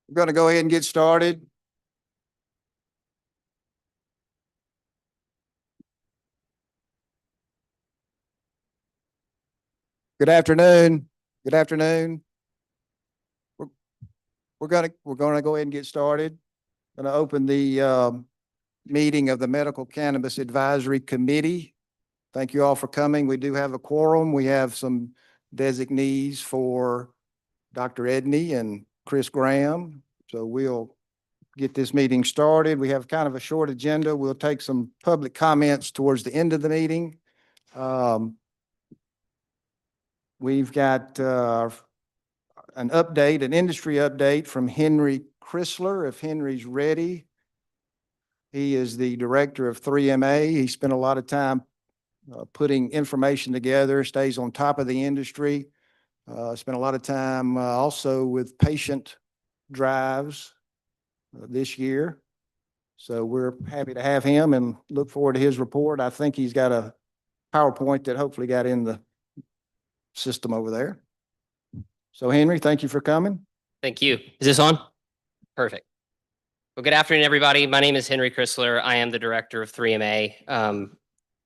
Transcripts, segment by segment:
We're going to go ahead and get started. Good afternoon. Good afternoon. We're going to go ahead and get started. Going to open the meeting of the Medical Cannabis Advisory Committee. Thank you all for coming. We do have a quorum. We have some designees for Dr. Edney and Chris Graham. So we'll get this meeting started. We have kind of a short agenda. We'll take some public comments towards the end of the meeting. We've got an update, an industry update from Henry Chrysler, if Henry's ready. He is the director of 3MA. He spent a lot of time putting information together, stays on top of the industry. Spent a lot of time also with patient drives this year. So we're happy to have him and look forward to his report. I think he's got a PowerPoint that hopefully got in the system over there. So Henry, thank you for coming. Thank you. Is this on? Perfect. Well, good afternoon, everybody. My name is Henry Chrysler. I am the director of 3MA,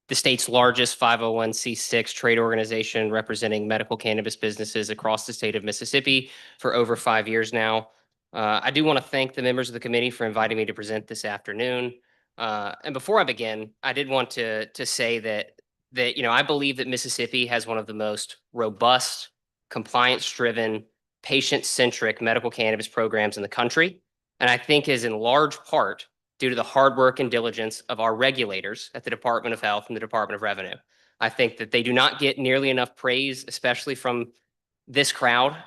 the state's largest 501c6 trade organization representing medical cannabis businesses across the state of Mississippi for over 5 years now. I do want to thank the members of the committee for inviting me to present this afternoon. And before I begin, I did want to say that I believe that Mississippi has one of the most robust, compliance-driven, patient-centric medical cannabis programs in the country. And I think is in large part due to the hard work and diligence of our regulators at the Department of Health and the Department of Revenue. I think that they do not get nearly enough praise, especially from this crowd,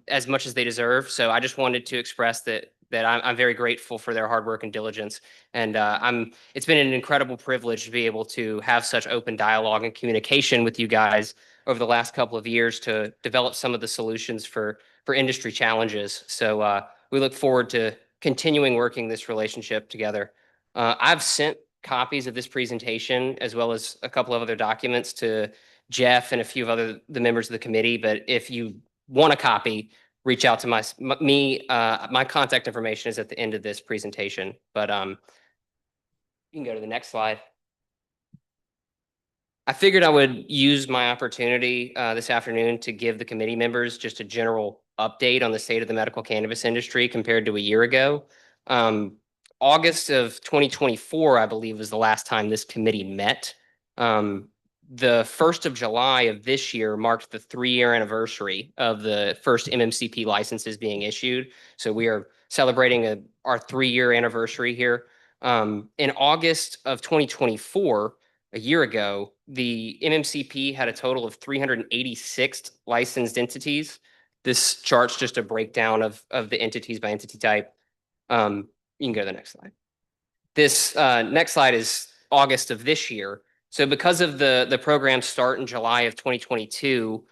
as much as they deserve. So I just wanted to express that I'm very grateful for their hard work and diligence. And it's been an incredible privilege to be able to have such open dialogue and communication with you guys over the last couple of years to develop some of the solutions for industry challenges. So we look forward to continuing working this relationship together. I've sent copies of this presentation as well as a couple of other documents to Jeff and a few of the members of the committee. But if you want a copy, reach out to me. My contact information is at the end of this presentation. But you can go to the next slide. I figured I would use my opportunity this afternoon to give the committee members just a general update on the state of the medical cannabis industry compared to a year ago. August of 2024, I believe, was the last time this committee met. The 1st of July of this year marked the 3-year anniversary of the first MMCP licenses being issued. So we are celebrating our 3-year anniversary here. In August of 2024, a year ago, the MMCP had a total of 386 licensed entities. This chart's just a breakdown of the entities by entity type. You can go to the next slide. This next slide is August of this year. So because of the program's start in July of 2022,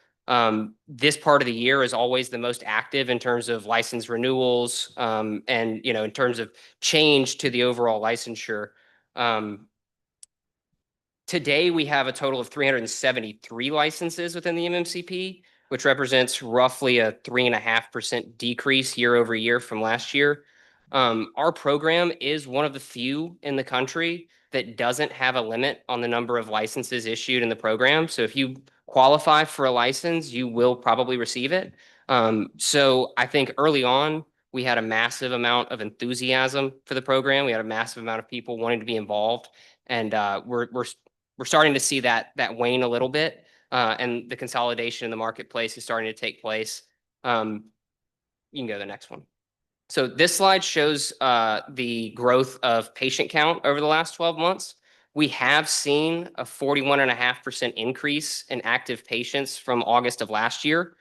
this part of the year is always the most active in terms of license renewals and in terms of change to the overall licensure. Today, we have a total of 373 licenses within the MMCP, which represents roughly a 3.5% decrease year over year from last year. Our program is one of the few in the country that doesn't have a limit on the number of licenses issued in the program. So if you qualify for a license, you will probably receive it. So I think early on, we had a massive amount of enthusiasm for the program. We had a massive amount of people wanting to be involved. And we're starting to see that wane a little bit, and the consolidation in the marketplace is starting to take place. You can go to the next one. So this slide shows the growth of patient count over the last 12 months. We have seen a 41.5% increase in active patients from August of last year.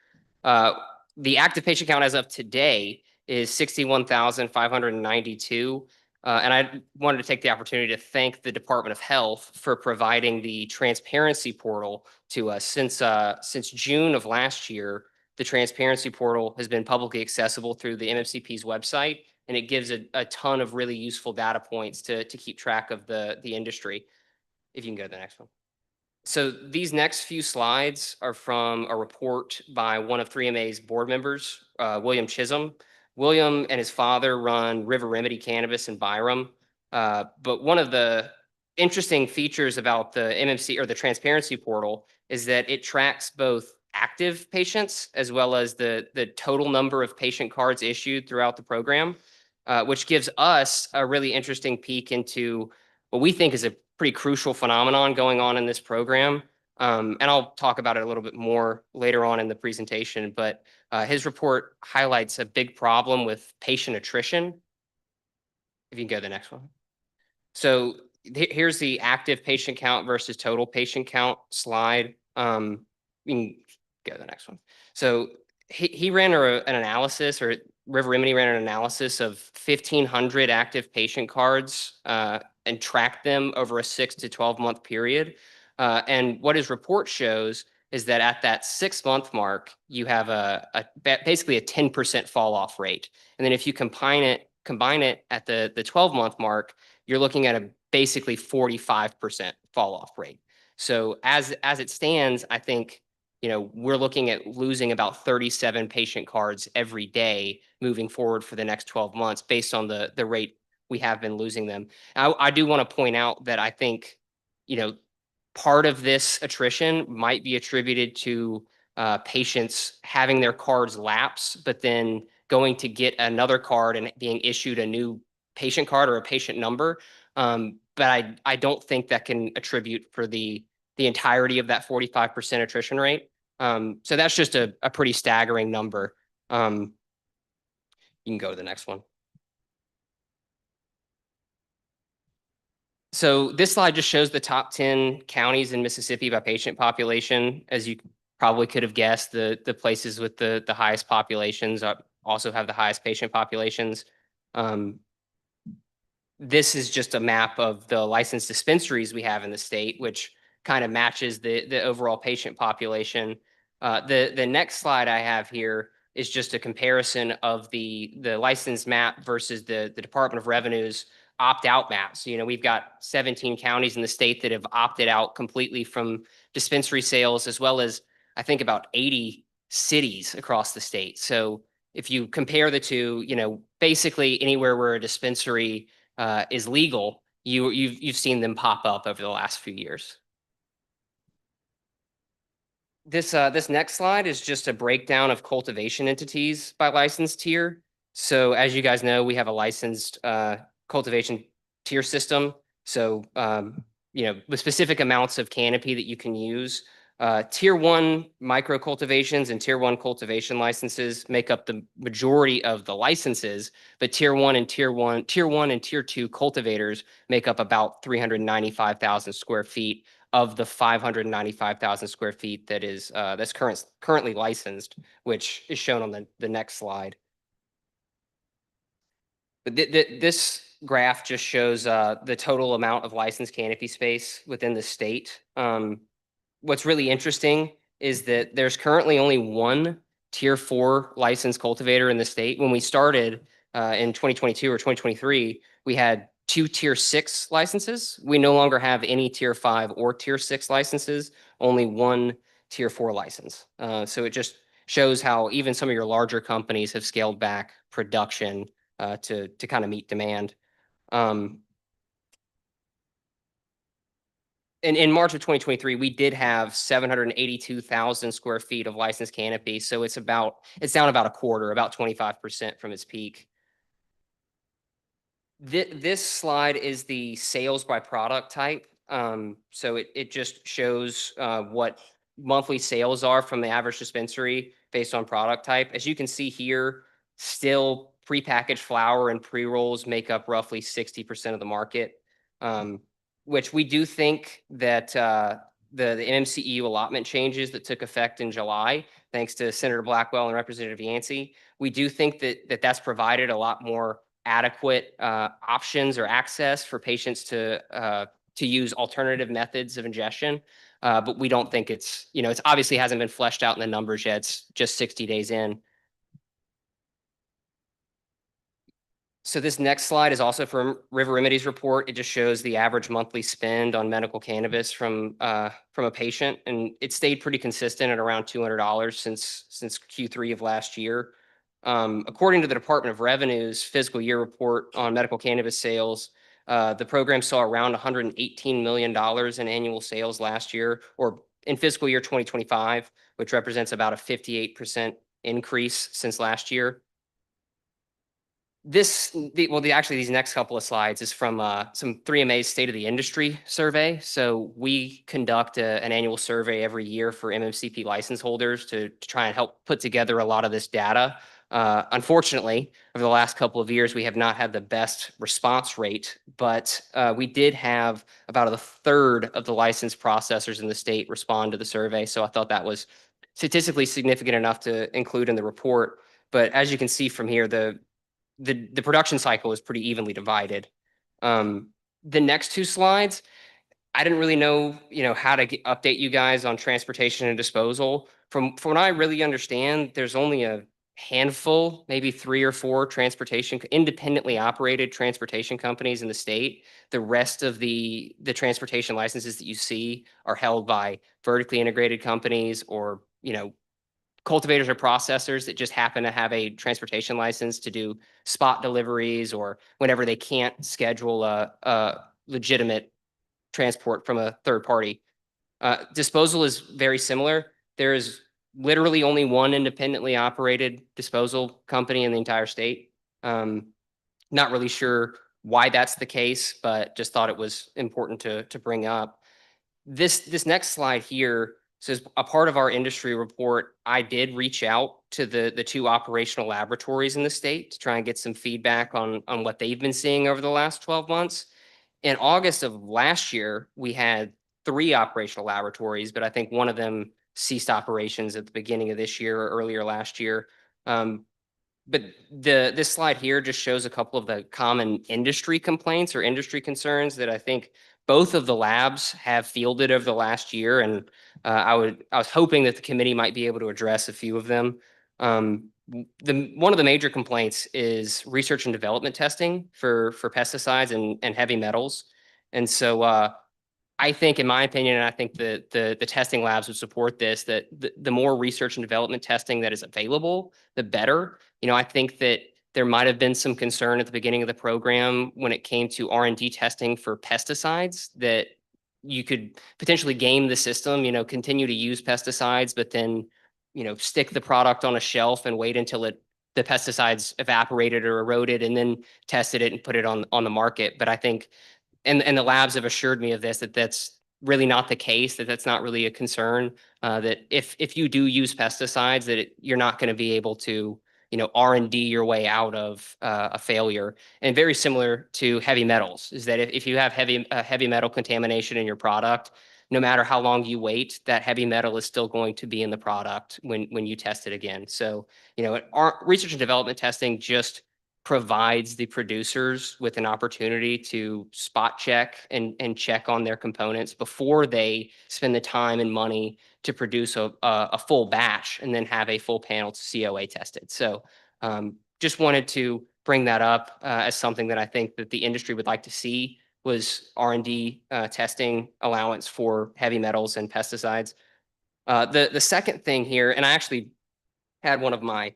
The active patient count as of today is 61,592. And I wanted to take the opportunity to thank the Department of Health for providing the transparency portal to us. Since June of last year, the transparency portal has been publicly accessible through the MMCP's website, and it gives a ton of really useful data points to keep track of the industry. If you can go to the next one. So these next few slides are from a report by one of 3MA's board members, William Chisholm. William and his father run River Remedy Cannabis in Byram. But one of the interesting features about the MMC or the transparency portal is that it tracks both active patients as well as the total number of patient cards issued throughout the program, which gives us a really interesting peek into what we think is a pretty crucial phenomenon going on in this program. And I'll talk about it a little bit more later on in the presentation, but his report highlights a big problem with patient attrition. If you can go to the next one. So here's the active patient count versus total patient count slide. You can go to the next one. So he ran an analysis, or River Remedy ran an analysis of 1,500 active patient cards and tracked them over a 6 to 12-month period. And what his report shows is that at that 6-month mark, you have basically a 10% fall off rate. And then if you combine it at the 12-month mark, you're looking at a basically 45% fall off rate. So as it stands, I think, we're looking at losing about 37 patient cards every day moving forward for the next 12 months based on the rate we have been losing them. I do want to point out that I think, part of this attrition might be attributed to patients having their cards lapse, but then going to get another card and being issued a new patient card or a patient number. But I don't think that can attribute for the entirety of that 45% attrition rate. So that's just a pretty staggering number. You can go to the next one. So this slide just shows the top 10 counties in Mississippi by patient population. As you probably could have guessed, the places with the highest populations also have the highest patient populations. This is just a map of the licensed dispensaries we have in the state, which kind of matches the overall patient population. The next slide I have here is just a comparison of the licensed map versus the Department of Revenue's opt-out maps. We've got 17 counties in the state that have opted out completely from dispensary sales, as well as I think about 80 cities across the state. So if you compare the two, basically anywhere where a dispensary is legal, you've seen them pop up over the last few years. This next slide is just a breakdown of cultivation entities by license tier. So as you guys know, we have a licensed cultivation tier system. So with specific amounts of canopy that you can use. Tier 1 micro cultivations and tier 1 cultivation licenses make up the majority of the licenses, but tier 1 and tier 2 cultivators make up about 395,000 square feet of the 595,000 square feet that's currently licensed, which is shown on the next slide. But this graph just shows the total amount of licensed canopy space within the state. What's really interesting is that there's currently only one tier 4 licensed cultivator in the state. When we started in 2022 or 2023, we had 2 tier 6 licenses. We no longer have any tier 5 or tier 6 licenses, only one tier 4 license. So it just shows how even some of your larger companies have scaled back production to kind of meet demand. In March of 2023, we did have 782,000 square feet of licensed canopy. So it's down about a quarter, about 25% from its peak. This slide is the sales by product type. So it just shows what monthly sales are from the average dispensary based on product type. As you can see here, still prepackaged flower and pre-rolls make up roughly 60% of the market, which we do think that the MMCEU allotment changes that took effect in July, thanks to Senator Blackwell and Representative Yancey, we do think that that's provided a lot more adequate options or access for patients to use alternative methods of ingestion. But we don't think it's obviously hasn't been fleshed out in the numbers yet. It's just 60 days in. So this next slide is also from River Remedy's report. It just shows the average monthly spend on medical cannabis from a patient, and it stayed pretty consistent at around $200 since Q3 of last year. According to the Department of Revenue's fiscal year report on medical cannabis sales, the program saw around $118 million in annual sales last year, or in fiscal year 2025, which represents about a 58% increase since last year. Actually, these next couple of slides is from some 3MA's State of the Industry survey. So we conduct an annual survey every year for MMCP license holders to try and help put together a lot of this data. Unfortunately, over the last couple of years, we have not had the best response rate, but we did have about a third of the licensed processors in the state respond to the survey. So I thought that was statistically significant enough to include in the report. But as you can see from here, the production cycle is pretty evenly divided. The next two slides, I didn't really know, how to update you guys on transportation and disposal. From what I really understand, there's only a handful, maybe 3 or 4 independently operated transportation companies in the state. The rest of the transportation licenses that you see are held by vertically integrated companies or, cultivators or processors that just happen to have a transportation license to do spot deliveries or whenever they can't schedule a legitimate transport from a third party. Disposal is very similar. There is literally only one independently operated disposal company in the entire state. Not really sure why that's the case, but just thought it was important to bring up. This next slide here says a part of our industry report, I did reach out to the 2 operational laboratories in the state to try and get some feedback on what they've been seeing over the last 12 months. In August of last year, we had 3 operational laboratories, but I think one of them ceased operations at the beginning of this year or earlier last year. But this slide here just shows a couple of the common industry complaints or industry concerns that I think both of the labs have fielded over the last year, and I was hoping that the committee might be able to address a few of them. One of the major complaints is research and development testing for pesticides and heavy metals, and so I think, in my opinion, and I think the testing labs would support this, that the more research and development testing that is available, the better. I think that there might have been some concern at the beginning of the program when it came to R&D testing for pesticides that you could potentially game the system, continue to use pesticides, but then, stick the product on a shelf and wait until the pesticides evaporated or eroded and then tested it and put it on the market. But I think and the labs have assured me of this, that that's really not the case, that that's not really a concern, that if you do use pesticides, that you're not going to be able to, R&D your way out of a failure. And very similar to heavy metals is that if you have heavy metal contamination in your product, no matter how long you wait, that heavy metal is still going to be in the product when you test it again. So, research and development testing just provides the producers with an opportunity to spot check and check on their components before they spend the time and money to produce a full batch and then have a full panel COA tested. So just wanted to bring that up as something that I think that the industry would like to see was R&D testing allowance for heavy metals and pesticides. The second thing here, and I actually had one of my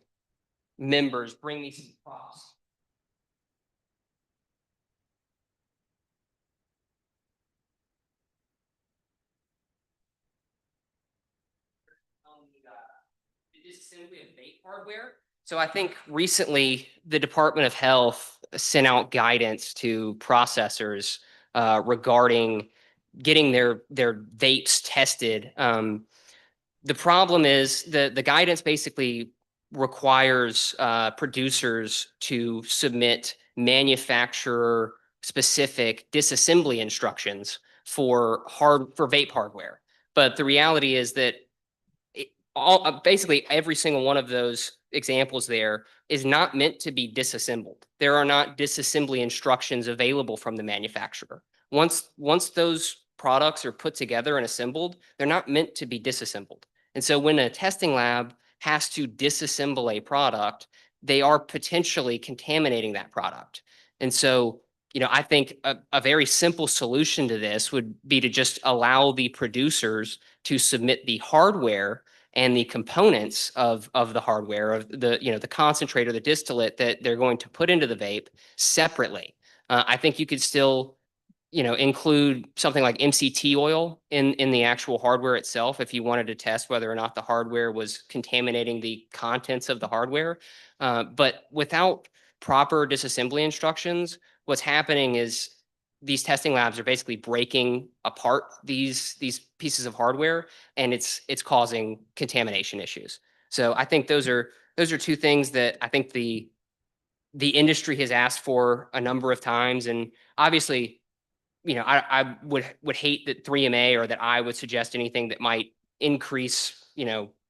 members bring me some props. Disassembly of vape hardware. So I think recently the Department of Health sent out guidance to processors regarding getting their vapes tested. The problem is the guidance basically requires producers to submit manufacturer specific disassembly instructions for vape hardware. But the reality is that basically every single one of those examples there is not meant to be disassembled. There are not disassembly instructions available from the manufacturer. Once those products are put together and assembled, they're not meant to be disassembled. And so when a testing lab has to disassemble a product, they are potentially contaminating that product. And so, I think a very simple solution to this would be to just allow the producers to submit the hardware and the components of the hardware, of the concentrate or the distillate that they're going to put into the vape separately. I think you could still include something like MCT oil in the actual hardware itself if you wanted to test whether or not the hardware was contaminating the contents of the hardware. But without proper disassembly instructions, what's happening is these testing labs are basically breaking apart these pieces of hardware, and it's causing contamination issues. So I think those are two things that I think the industry has asked for a number of times, and obviously I would hate that 3MA or that I would suggest anything that might increase,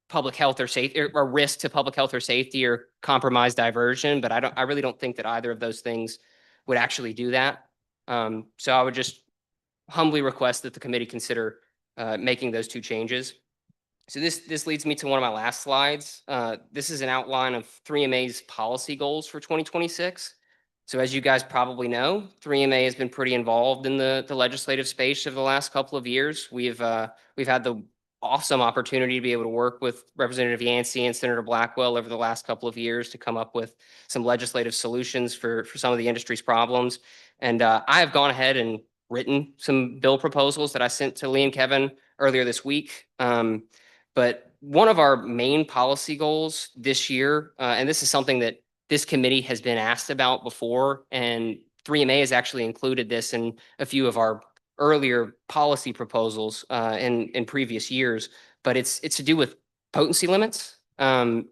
public health or safety or risk to public health or safety or compromise diversion. But I really don't think that either of those things would actually do that. So I would just humbly request that the committee consider making those two changes. So this leads me to one of my last slides. This is an outline of 3MA's policy goals for 2026. So as you guys probably know, 3MA has been pretty involved in the legislative space over the last couple of years. We've had the awesome opportunity to be able to work with Representative Yancey and Senator Blackwell over the last couple of years to come up with some legislative solutions for some of the industry's problems. And I have gone ahead and written some bill proposals that I sent to Lee and Kevin earlier this week. But one of our main policy goals this year, and this is something that this committee has been asked about before, and 3MA has actually included this in a few of our earlier policy proposals in previous years, but it's to do with potency limits.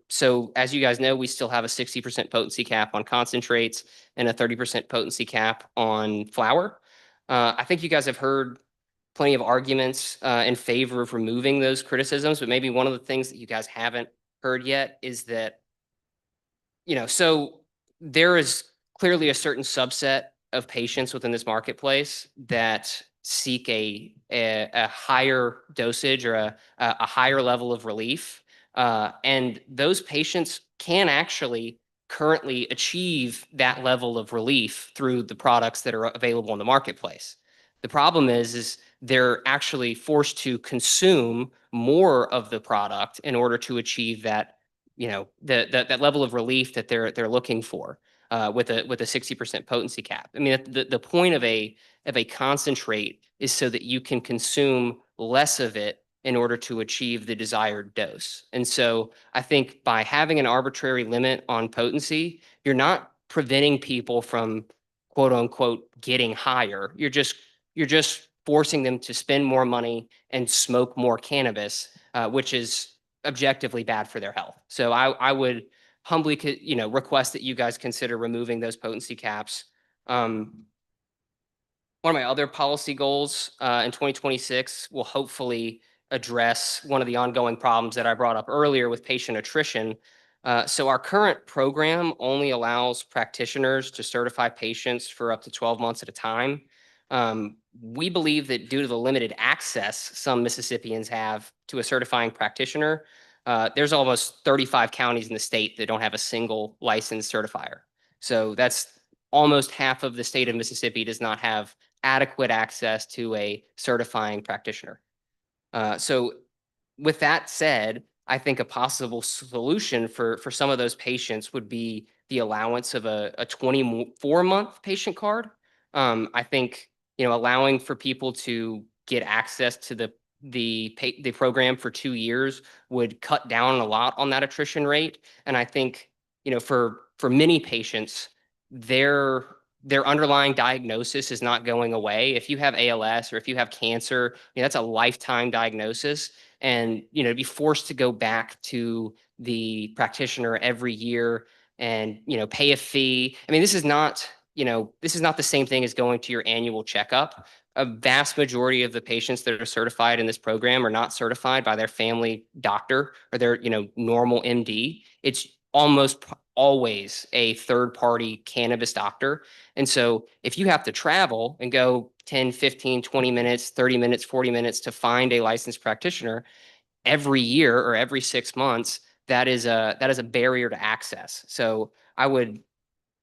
So as you guys know, we still have a 60% potency cap on concentrates and a 30% potency cap on flower. I think you guys have heard plenty of arguments in favor of removing those criticisms, but maybe one of the things that you guys haven't heard yet is that, so there is clearly a certain subset of patients within this marketplace that seek a higher dosage or a higher level of relief. And those patients can actually currently achieve that level of relief through the products that are available in the marketplace. The problem is they're actually forced to consume more of the product in order to achieve that, that level of relief that they're looking for with a 60% potency cap. I mean, the point of a concentrate is so that you can consume less of it in order to achieve the desired dose. And so I think by having an arbitrary limit on potency, you're not preventing people from quote unquote getting higher. You're just forcing them to spend more money and smoke more cannabis, which is objectively bad for their health. So I would humbly, request that you guys consider removing those potency caps. One of my other policy goals in 2026 will hopefully address one of the ongoing problems that I brought up earlier with patient attrition. So our current program only allows practitioners to certify patients for up to 12 months at a time. We believe that due to the limited access some Mississippians have to a certifying practitioner, there's almost 35 counties in the state that don't have a single licensed certifier. So that's almost half of the state of Mississippi does not have adequate access to a certifying practitioner. So with that said, I think a possible solution for some of those patients would be the allowance of a 24-month patient card. I think, allowing for people to get access to the program for 2 years would cut down a lot on that attrition rate. And I think, for many patients, their underlying diagnosis is not going away. If you have ALS or if you have cancer, that's a lifetime diagnosis. And, to be forced to go back to the practitioner every year and, pay a fee. I mean, this is not the same thing as going to your annual checkup. A vast majority of the patients that are certified in this program are not certified by their family doctor or their, normal MD. It's almost always a third party cannabis doctor. And so if you have to travel and go 10, 15, 20 minutes, 30 minutes, 40 minutes to find a licensed practitioner every year or every 6 months, that is a barrier to access. So I would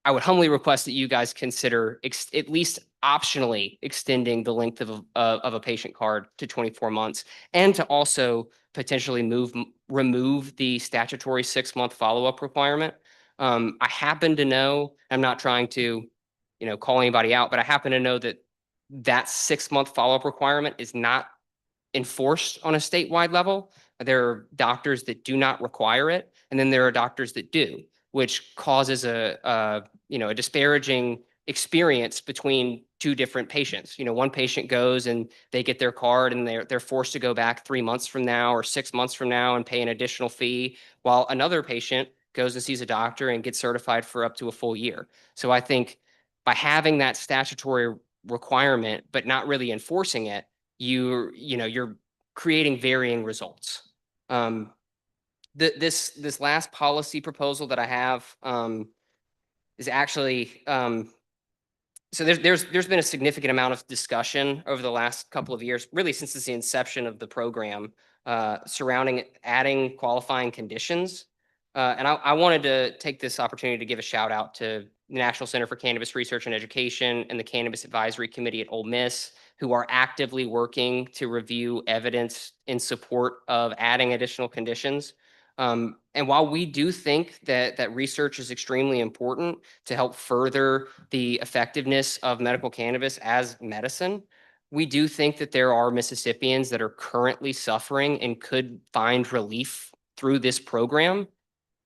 humbly request that you guys consider at least optionally extending the length of a patient card to 24 months, and to also potentially remove the statutory 6-month follow-up requirement. I happen to know, I'm not trying to, call anybody out, but I happen to know that that 6-month follow-up requirement is not enforced on a statewide level. There are doctors that do not require it, and then there are doctors that do, which causes a disparaging experience between two different patients. One patient goes and they get their card and they're forced to go back 3 months from now or 6 months from now and pay an additional fee, while another patient goes and sees a doctor and gets certified for up to a full year. So I think by having that statutory requirement but not really enforcing it, you're creating varying results. This last policy proposal that I have is actually so there's been a significant amount of discussion over the last couple of years, really since the inception of the program, surrounding adding qualifying conditions. And I wanted to take this opportunity to give a shout out to the National Center for Cannabis Research and Education and the Cannabis Advisory Committee at Ole Miss, who are actively working to review evidence in support of adding additional conditions. And while we do think that research is extremely important to help further the effectiveness of medical cannabis as medicine, we do think that there are Mississippians that are currently suffering and could find relief through this program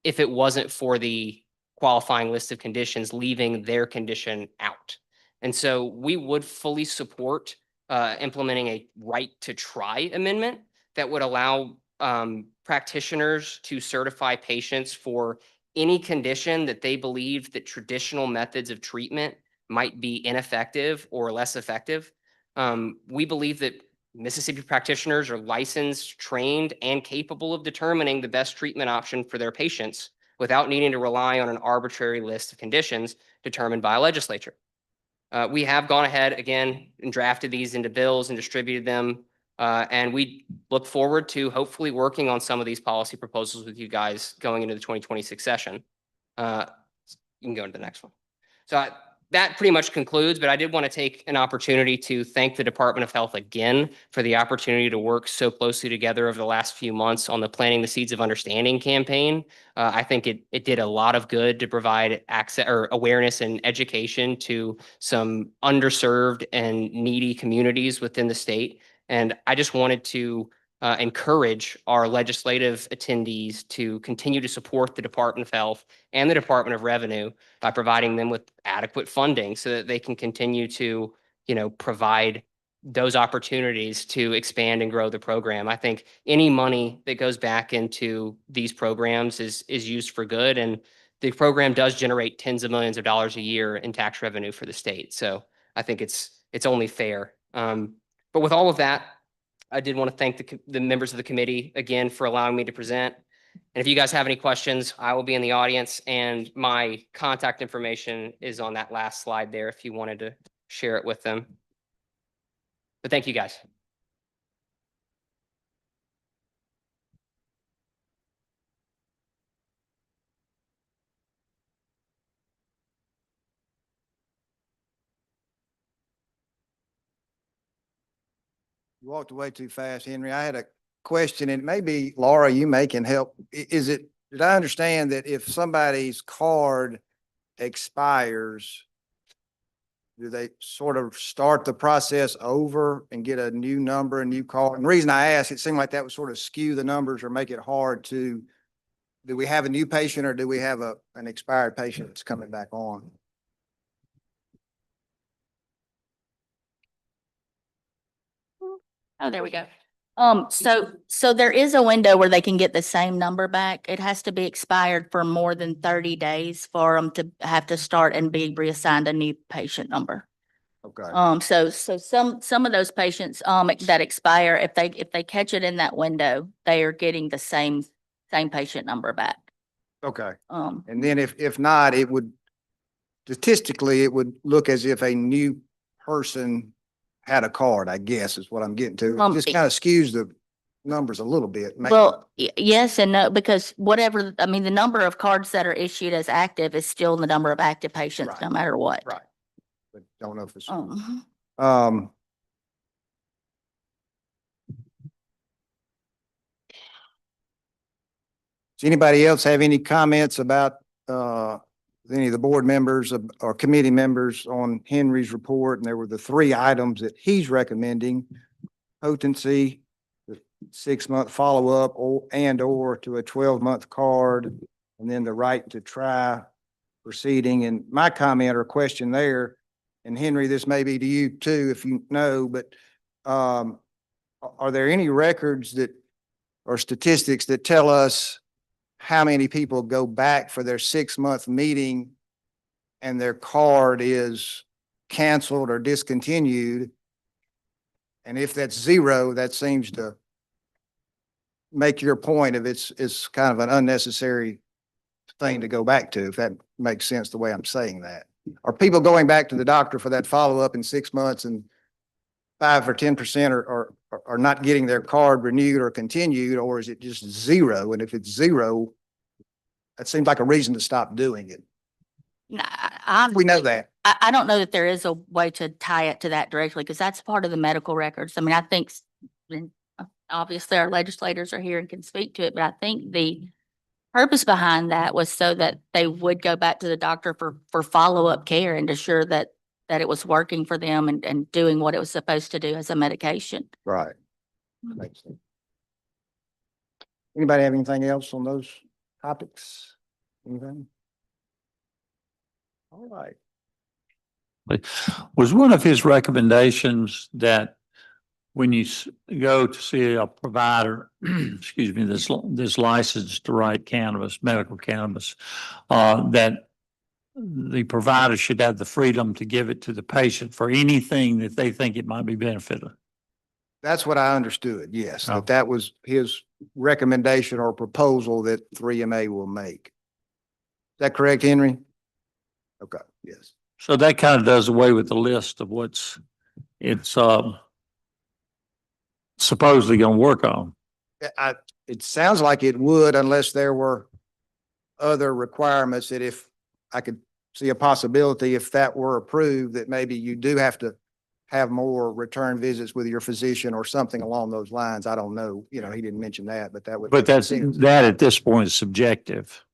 if it wasn't for the qualifying list of conditions leaving their condition out. And so we would fully support implementing a right to try amendment that would allow practitioners to certify patients for any condition that they believe that traditional methods of treatment might be ineffective or less effective. We believe that Mississippi practitioners are licensed, trained, and capable of determining the best treatment option for their patients without needing to rely on an arbitrary list of conditions determined by a legislature. We have gone ahead again and drafted these into bills and distributed them. And we look forward to hopefully working on some of these policy proposals with you guys going into the 2026 session. You can go to the next one. So that pretty much concludes, but I did want to take an opportunity to thank the Department of Health again for the opportunity to work so closely together over the last few months on the Planting the Seeds of Understanding campaign. I think it did a lot of good to provide access or awareness and education to some underserved and needy communities within the state. And I just wanted to encourage our legislative attendees to continue to support the Department of Health and the Department of Revenue by providing them with adequate funding so that they can continue to, provide those opportunities to expand and grow the program. I think any money that goes back into these programs is used for good, and the program does generate tens of millions of dollars a year in tax revenue for the state. So I think it's only fair. But with all of that, I did want to thank the members of the committee again for allowing me to present. And if you guys have any questions, I will be in the audience, and my contact information is on that last slide there if you wanted to share it with them. But thank you guys. You walked away too fast, Henry. I had a question, and maybe Laura, you can help. Did I understand that if somebody's card expires, do they sort of start the process over and get a new number, a new card? And the reason I asked, it seemed like that would sort of skew the numbers or make it hard to, do we have a new patient or do we have an expired patient that's coming back on? Oh, there we go. So there is a window where they can get the same number back. It has to be expired for more than 30 days for them to have to start and be reassigned a new patient number. Okay. So some of those patients, that expire, if they catch it in that window, they are getting the same patient number back. Okay. Um, And then if not, it would, statistically, it would look as if a new person had a card, I guess is what I'm getting to. It just kind of skews the numbers a little bit. Well, yes and no, because the number of cards that are issued as active is still the number of active patients, Right. no matter what. Right. But Don't know if it's, Um, um, does anybody else have any comments about, any of the board members or committee members on Henry's report? And there were the three items that he's recommending: potency, the 6-month follow-up, or to a 12-month card, and then the right to try proceeding. And my comment or question there, and Henry, this may be to you too, if you know, but are there any records that or statistics that tell us how many people go back for their 6-month meeting and their card is canceled or discontinued? And if that's zero, that seems to make your point of it's kind of an unnecessary thing to go back to, if that makes sense the way I'm saying that. Are people going back to the doctor for that follow-up in 6 months and 5 or 10% are not getting their card renewed or continued, or is it just zero? And if it's zero, that seems like a reason to stop doing it. We know that. I don't know that there is a way to tie it to that directly, because that's part of the medical records. I mean, I think obviously our legislators are here and can speak to it, but I think the purpose behind that was so that they would go back to the doctor for follow-up care and assure that it was working for them and doing what it was supposed to do as a medication. Right. Makes sense. Anybody have anything else on those topics? Anything? All right. Was one of his recommendations that when you go to see a provider, excuse me, this licensed to write cannabis, medical cannabis, that the provider should have the freedom to give it to the patient for anything that they think it might be benefited? That's what I understood. Yes, Oh. that was his recommendation or proposal that 3MA will make. Is that correct, Henry? Okay, yes. So that kind of does away with the list of it's supposedly going to work on. It sounds like it would, unless there were other requirements that if I could see a possibility, if that were approved, that maybe you do have to have more return visits with your physician or something along those lines. I don't know. You know, he didn't mention that, but that would. But seem- that at this point is subjective.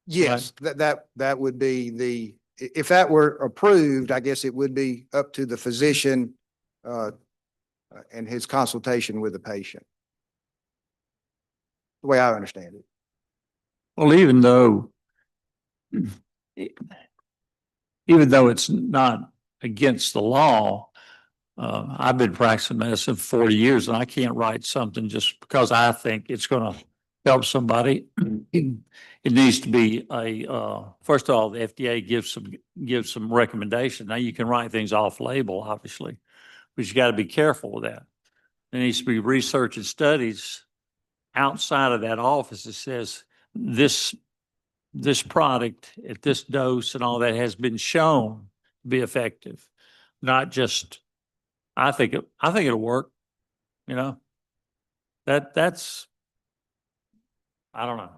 Yes, that would be if that were approved, I guess it would be up to the physician and his consultation with the patient. The way I understand it. Well, even though it's not against the law, I've been practicing medicine for 40 years and I can't write something just because I think it's going to help somebody. It needs to be first of all, the FDA gives some recommendation. Now you can write things off label, obviously, but you got to be careful with that. There needs to be research and studies outside of that office that says this product at this dose and all that has been shown to be effective, not just, I think it'll work, you know, that's, I don't know.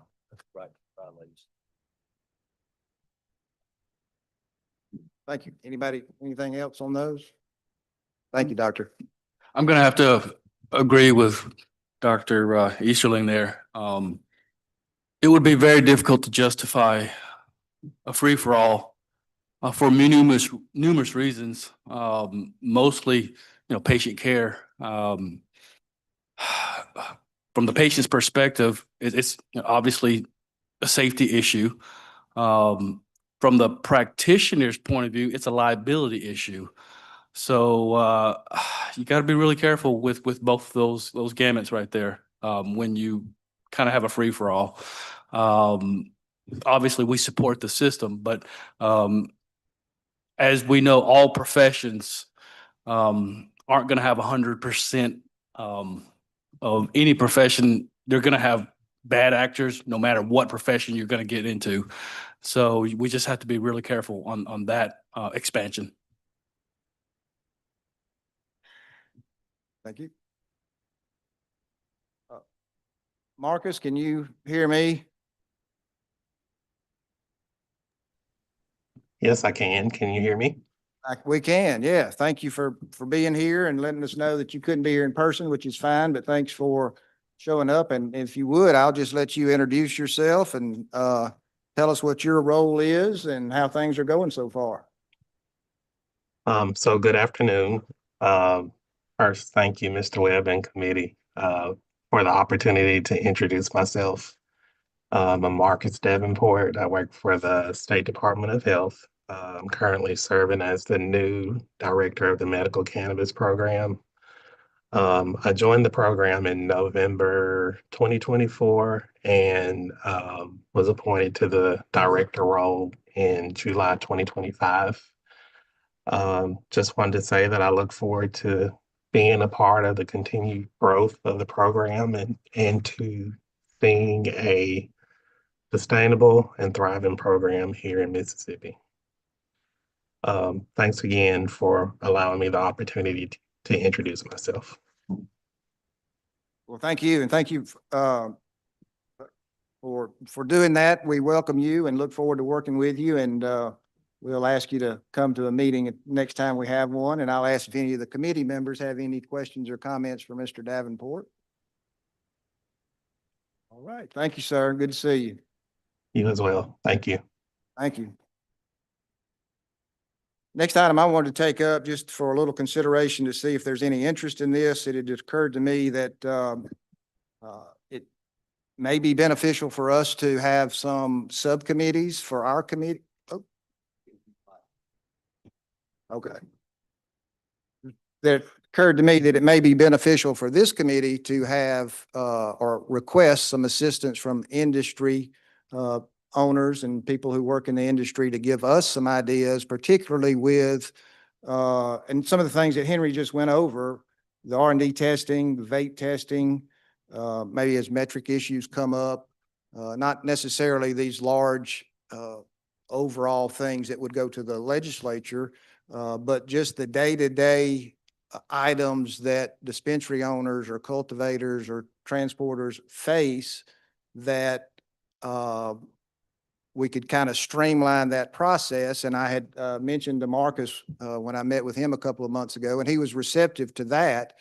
Right. Thank you. Anybody, anything else on those? Thank you, doctor. I'm gonna have to agree with Dr. Easterling there. It would be very difficult to justify a free-for-all for numerous reasons. Mostly, patient care. From the patient's perspective, it's obviously a safety issue. From the practitioner's point of view, it's a liability issue. So you got to be really careful with both those gamuts right there when you kind of have a free for all. Obviously, we support the system, but as we know, all professions aren't going to have 100% of any profession. They're going to have bad actors, no matter what profession you're going to get into. So we just have to be really careful on that expansion. Thank you. Marcus, can you hear me? Yes, I can. Can you hear me? We can, yeah. Thank you for being here and letting us know that you couldn't be here in person, which is fine, but thanks for showing up. And if you would, I'll just let you introduce yourself and tell us what your role is and how things are going so far. So good afternoon. First, thank you, Mr. Webb and committee, for the opportunity to introduce myself. I'm Marcus Davenport. I work for the State Department of Health. I'm currently serving as the new director of the medical cannabis program. I joined the program in November 2024 and was appointed to the director role in July 2025. Just wanted to say that I look forward to being a part of the continued growth of the program and to being a sustainable and thriving program here in Mississippi. Thanks again for allowing me the opportunity to introduce myself. Well, thank you, and thank you for doing that. We welcome you and look forward to working with you, and we'll ask you to come to a meeting next time we have one, and I'll ask if any of the committee members have any questions or comments for Mr. Davenport. All right, thank you, sir. Good to see you. You as well. Thank you. Thank you. Next item I wanted to take up just for a little consideration to see if there's any interest in this. It had occurred to me that it may be beneficial for us to have some subcommittees for our committee. Oh. Okay. That occurred to me that it may be beneficial for this committee to have or request some assistance from industry owners and people who work in the industry to give us some ideas, particularly with and some of the things that Henry just went over, the R&D testing, the vape testing, maybe as metric issues come up, not necessarily these large overall things that would go to the legislature, but just the day-to-day items that dispensary owners or cultivators or transporters face that we could kind of streamline that process. And I had mentioned to Marcus when I met with him a couple of months ago, and he was receptive to that,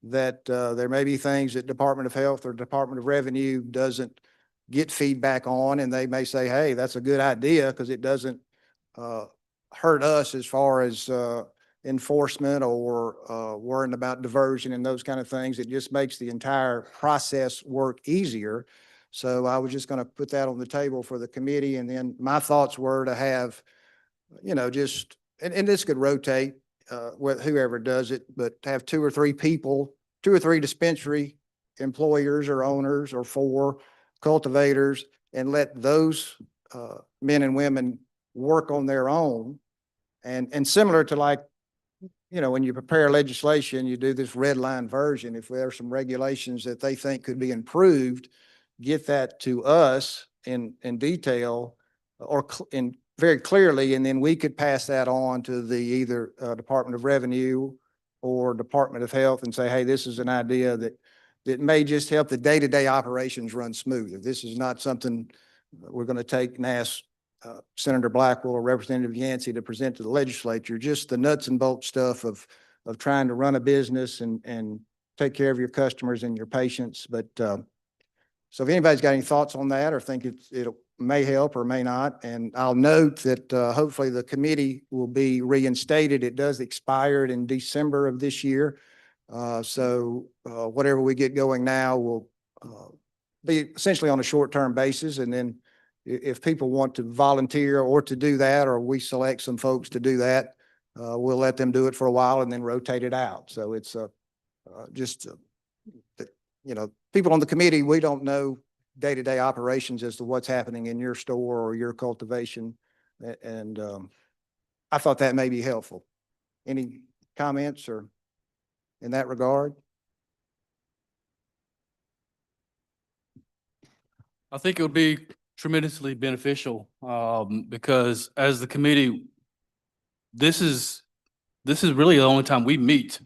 that there may be things that Department of Health or Department of Revenue doesn't get feedback on, and they may say, hey, that's a good idea because it doesn't hurt us as far as enforcement or worrying about diversion and those kind of things. It just makes the entire process work easier. So I was just going to put that on the table for the committee. And then my thoughts were to have, just, and this could rotate with whoever does it, but have two or three dispensary employers or owners or 4 cultivators, and let those men and women work on their own. And similar to like, when you prepare legislation, you do this red line version. If there are some regulations that they think could be improved, get that to us in detail or in very clearly, and then we could pass that on to the either Department of Revenue or Department of Health and say, hey, this is an idea that may just help the day-to-day operations run smoother. This is not something we're going to take and ask Senator Blackwell or Representative Yancey to present to the legislature, just the nuts and bolts stuff of trying to run a business and take care of your customers and your patients. But so if anybody's got any thoughts on that or think it may help or may not, and I'll note that hopefully the committee will be reinstated. It does expire in December of this year. So whatever we get going now will be essentially on a short-term basis. And then if people want to volunteer or to do that, or we select some folks to do that, we'll let them do it for a while and then rotate it out. So it's people on the committee, we don't know day-to-day operations as to what's happening in your store or your cultivation. And I thought that may be helpful. Any comments or in that regard? I think it would be tremendously beneficial because as the committee, this is really the only time we meet.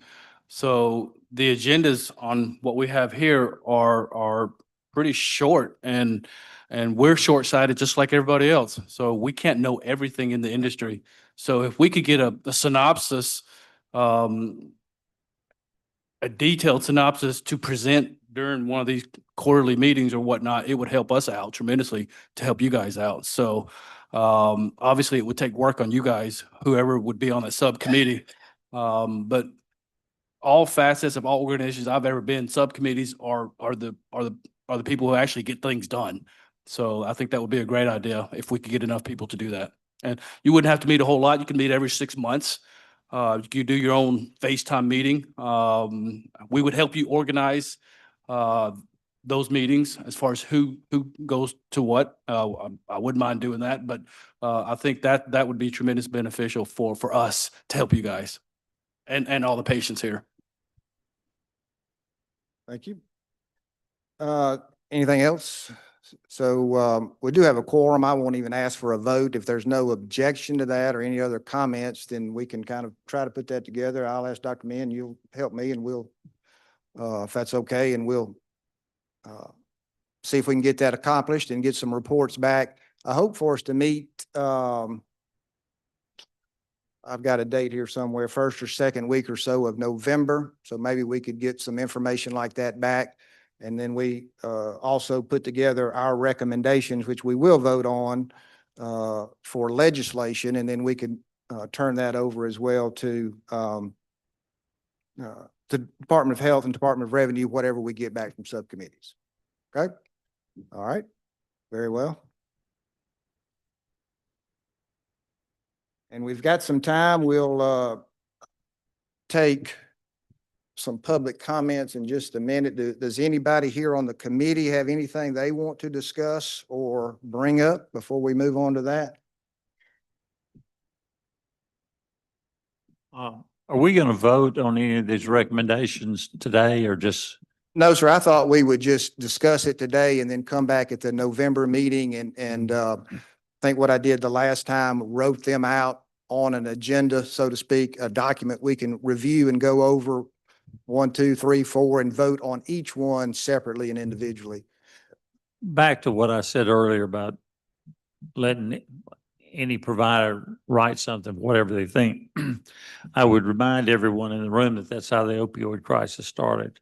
So the agendas on what we have here are pretty short, and And we're short-sighted just like everybody else. So we can't know everything in the industry. So if we could get a synopsis, a detailed synopsis to present during one of these quarterly meetings or whatnot, it would help us out tremendously to help you guys out. So obviously it would take work on you guys, whoever would be on the subcommittee. But all facets of all organizations I've ever been, subcommittees are the people who actually get things done. So I think that would be a great idea if we could get enough people to do that. And you wouldn't have to meet a whole lot. You can meet every 6 months. You could do your own FaceTime meeting. We would help you organize those meetings as far as who goes to what. I wouldn't mind doing that, but I think that would be tremendous beneficial for us to help you guys and all the patients here. Thank you. Anything else? So we do have a quorum. I won't even ask for a vote. If there's no objection to that or any other comments, then we can kind of try to put that together. I'll ask Dr. Min, you'll help me, and we'll, if that's okay, and we'll see if we can get that accomplished and get some reports back. I hope for us to meet, I've got a date here somewhere, first or second week or so of November. So maybe we could get some information like that back. And then we also put together our recommendations, which we will vote on for legislation. And then we could turn that over as well to the Department of Health and Department of Revenue, whatever we get back from subcommittees. Okay? All right. Very well. And we've got some time. We'll take some public comments in just a minute. Does anybody here on the committee have anything they want to discuss or bring up before we move on to that? Are we going to vote on any of these recommendations today or just? No, sir. I thought we would just discuss it today and then come back at the November meeting and I think what I did the last time, wrote them out on an agenda, so to speak, a document we can review and go over 1, 2, 3, 4, and vote on each one separately and individually. Back to what I said earlier about letting any provider write something, whatever they think. I would remind everyone in the room that that's how the opioid crisis started.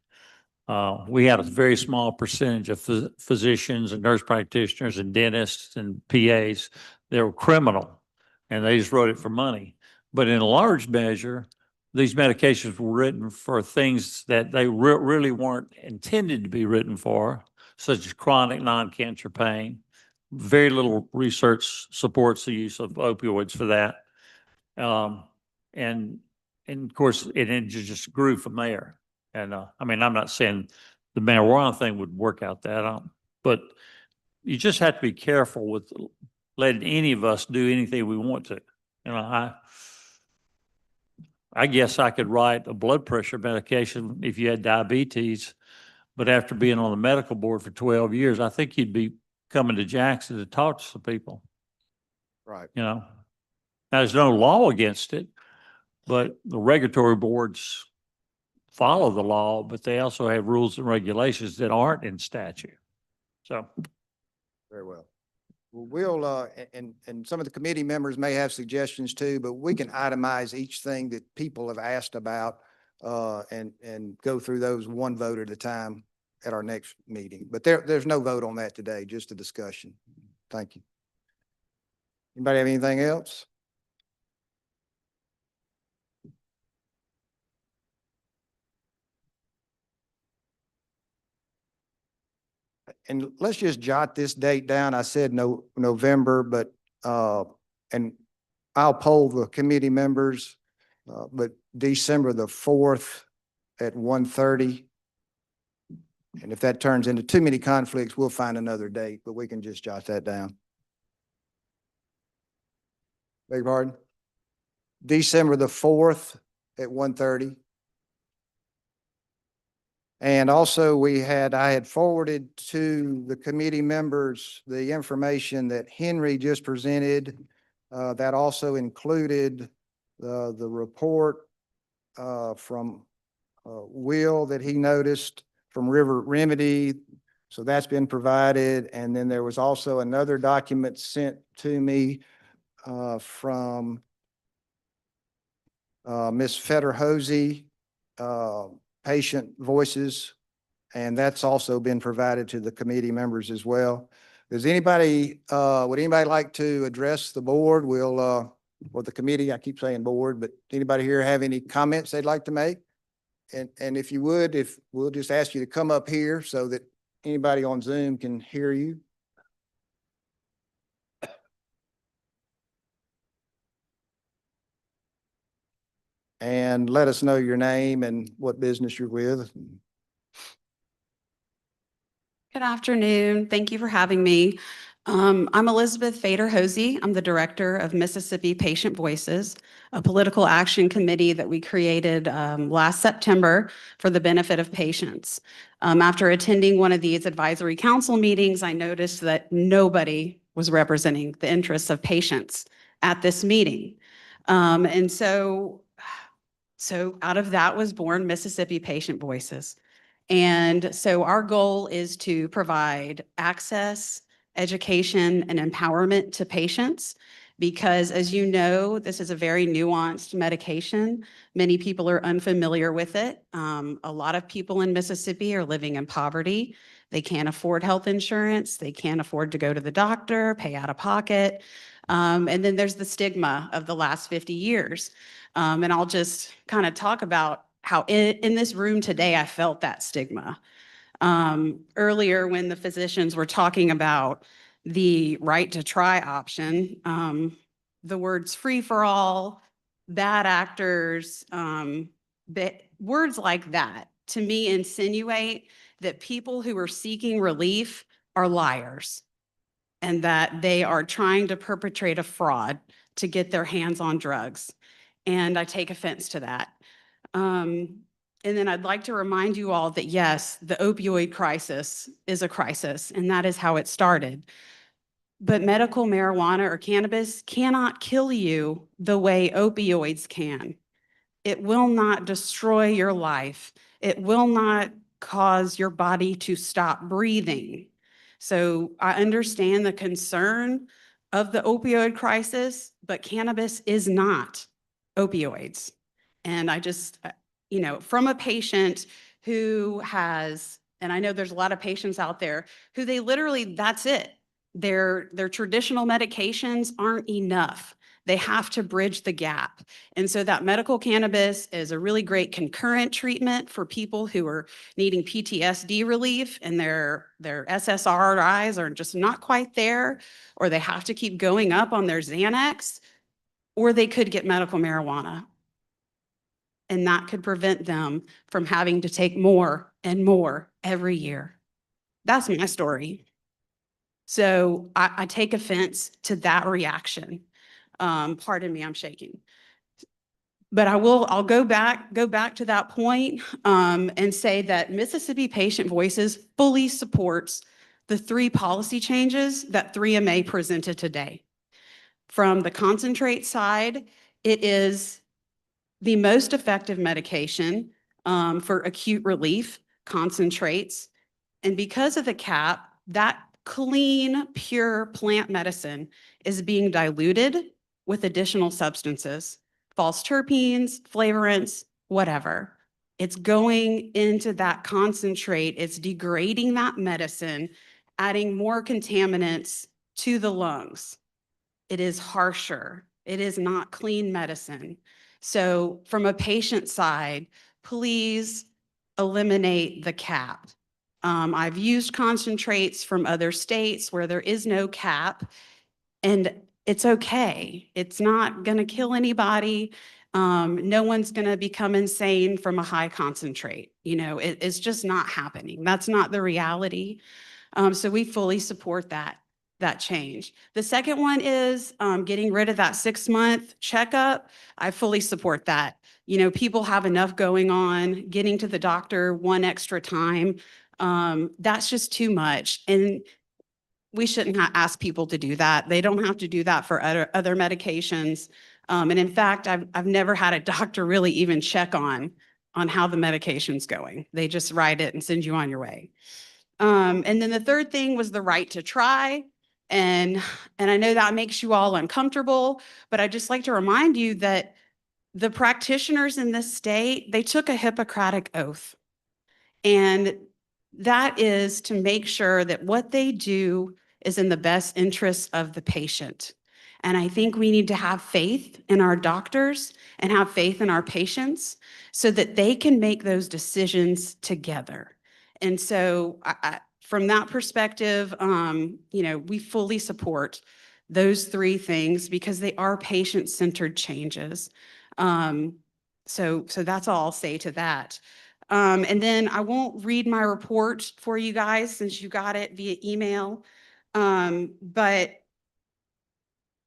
We had a very small percentage of physicians and nurse practitioners and dentists and PAs. They were criminal and they just wrote it for money. But in a large measure, these medications were written for things that they really weren't intended to be written for, such as chronic non-cancer pain. Very little research supports the use of opioids for that. And of course, it just grew from there. And I mean, I'm not saying the marijuana thing would work out that, but you just have to be careful with letting any of us do anything we want to. You know, I guess I could write a blood pressure medication if you had diabetes, but after being on the medical board for 12 years, I think you'd be coming to Jackson to talk to some people. Right. You know, now there's no law against it, but the regulatory boards follow the law, but they also have rules and regulations that aren't in statute. So. Very well. We'll, and some of the committee members may have suggestions too, but we can itemize each thing that people have asked about and go through those one vote at a time at our next meeting. But there's no vote on that today, just a discussion. Thank you. Anybody have anything else? And let's just jot this date down. I said November, but, and I'll poll the committee members, but December the 4th at 1:30. And if that turns into too many conflicts, we'll find another date, but we can just jot that down. Beg your pardon? December the 4th at 1:30. And also I had forwarded to the committee members the information that Henry just presented. That also included the report from Will that he noticed from River Remedy, So that's been provided. And then there was also another document sent to me from Ms. Federhosey, Patient Voices, and that's also been provided to the committee members as well. Does anybody, would anybody like to address the board? Or the committee, I keep saying board, but anybody here have any comments they'd like to make? And if you would, if we'll just ask you to come up here so that anybody on Zoom can hear you. And let us know your name and what business you're with. Good afternoon. Thank you for having me. I'm Elizabeth Fader-Hosey. I'm the director of Mississippi Patient Voices, a political action committee that we created last September for the benefit of patients. After attending one of these advisory council meetings, I noticed that nobody was representing the interests of patients at this meeting. And so out of that was born Mississippi Patient Voices. And so our goal is to provide access, education, and empowerment to patients because, as you know, this is a very nuanced medication. Many people are unfamiliar with it. A lot of people in Mississippi are living in poverty. They can't afford health insurance. They can't afford to go to the doctor, pay out of pocket. And then there's the stigma of the last 50 years. And I'll just kind of talk about how in this room today, I felt that stigma. Earlier, when the physicians were talking about the right to try option, the words free for all, bad actors, words like that, to me, insinuate that people who are seeking relief are liars and that they are trying to perpetrate a fraud to get their hands on drugs. And I take offense to that. And then I'd like to remind you all that, yes, the opioid crisis is a crisis, and that is how it started. But medical marijuana or cannabis cannot kill you the way opioids can. It will not destroy your life. It will not cause your body to stop breathing. So I understand the concern of the opioid crisis, but cannabis is not opioids. And I just, from a patient who has, and I know there's a lot of patients out there who they literally, that's it. Their traditional medications aren't enough. They have to bridge the gap. And so that medical cannabis is a really great concurrent treatment for people who are needing PTSD relief and their SSRIs are just not quite there, or they have to keep going up on their Xanax, or they could get medical marijuana. And that could prevent them from having to take more and more every year. That's my story. So I take offense to that reaction. Pardon me, I'm shaking. But I'll go back to that point and say that Mississippi Patient Voices fully supports the 3 policy changes that 3MA presented today. From the concentrate side, it is the most effective medication for acute relief, concentrates. And because of the cap, that clean, pure plant medicine is being diluted with additional substances, false terpenes, flavorants, whatever. It's going into that concentrate. It's degrading that medicine, adding more contaminants to the lungs. It is harsher. It is not clean medicine. So from a patient side, please eliminate the cap. I've used concentrates from other states where there is no cap, and it's okay. It's not going to kill anybody. No one's going to become insane from a high concentrate. It's just not happening. That's not the reality. So we fully support that change. The second one is getting rid of that 6-month checkup. I fully support that. People have enough going on, getting to the doctor one extra time. That's just too much. And we shouldn't ask people to do that. They don't have to do that for other medications. And in fact, I've never had a doctor really even check on how the medication's going. They just write it and send you on your way. And then the third thing was the right to try. And I know that makes you all uncomfortable, but I'd just like to remind you that the practitioners in this state, they took a Hippocratic oath. And that is to make sure that what they do is in the best interest of the patient. And I think we need to have faith in our doctors and have faith in our patients so that they can make those decisions together. And so from that perspective, we fully support those three things because they are patient-centered changes. So that's all I'll say to that. And then I won't read my report for you guys since you got it via email. But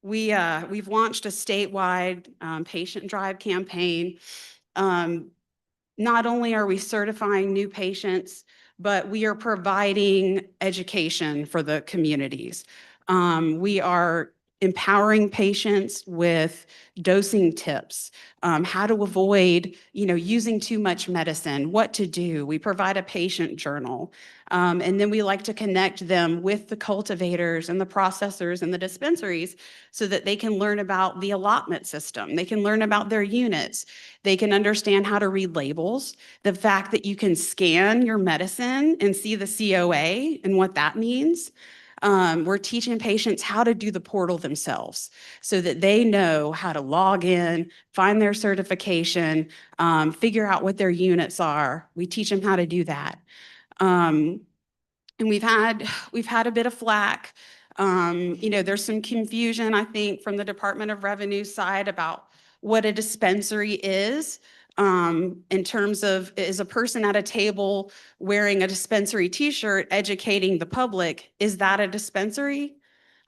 we've launched a statewide patient drive campaign. Not only are we certifying new patients, but we are providing education for the communities. We are empowering patients with dosing tips, how to avoid, using too much medicine, what to do. We provide a patient journal. And then we like to connect them with the cultivators and the processors and the dispensaries so that they can learn about the allotment system. They can learn about their units. They can understand how to read labels, the fact that you can scan your medicine and see the COA and what that means. We're teaching patients how to do the portal themselves so that they know how to log in, find their certification, figure out what their units are. We teach them how to do that. And we've had a bit of flack. There's some confusion, I think, from the Department of Revenue side about what a dispensary is. In terms of, is a person at a table wearing a dispensary t-shirt educating the public, is that a dispensary?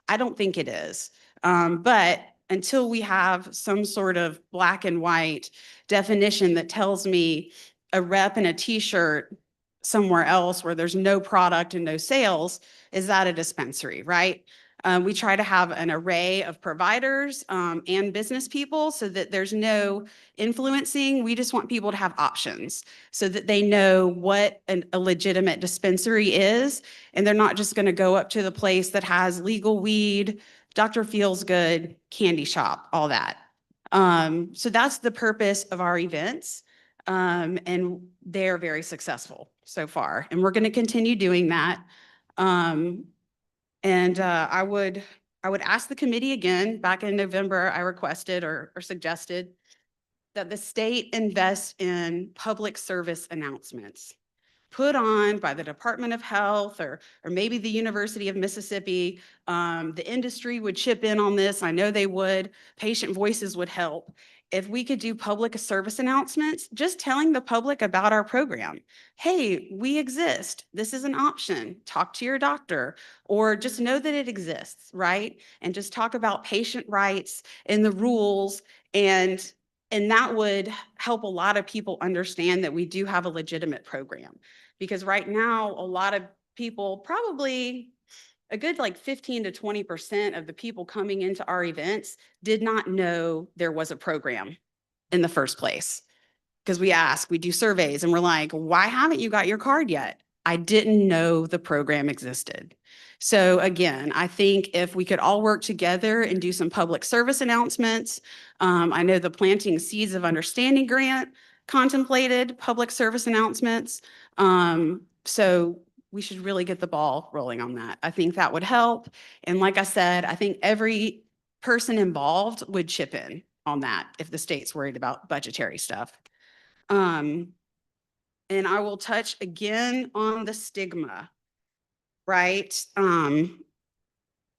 I don't think it is. But until we have some sort of black and white definition that tells me a rep in a t-shirt somewhere else where there's no product and no sales, is that a dispensary, right? We try to have an array of providers and business people so that there's no influencing. We just want people to have options so that they know what a legitimate dispensary is, and they're not just going to go up to the place that has legal weed, Dr. Feels Good, candy shop, all that. So that's the purpose of our events, and they're very successful so far, and we're going to continue doing that. I would ask the committee again, back in November, I requested or suggested that the state invest in public service announcements put on by the Department of Health or maybe the University of Mississippi. The industry would chip in on this. I know they would. Patient voices would help. If we could do public service announcements, just telling the public about our program. Hey, we exist. This is an option. Talk to your doctor, or just know that it exists, right? And just talk about patient rights and the rules, and that would help a lot of people understand that we do have a legitimate program. Because right now, a lot of people, probably a good like 15 to 20% of the people coming into our events did not know there was a program in the first place. Because we do surveys and we're like, why haven't you got your card yet? I didn't know the program existed. So again, I think if we could all work together and do some public service announcements, I know the Planting Seeds of Understanding grant contemplated public service announcements. So we should really get the ball rolling on that. I think that would help. And like I said, I think every person involved would chip in on that if the state's worried about budgetary stuff. And I will touch again on the stigma, right?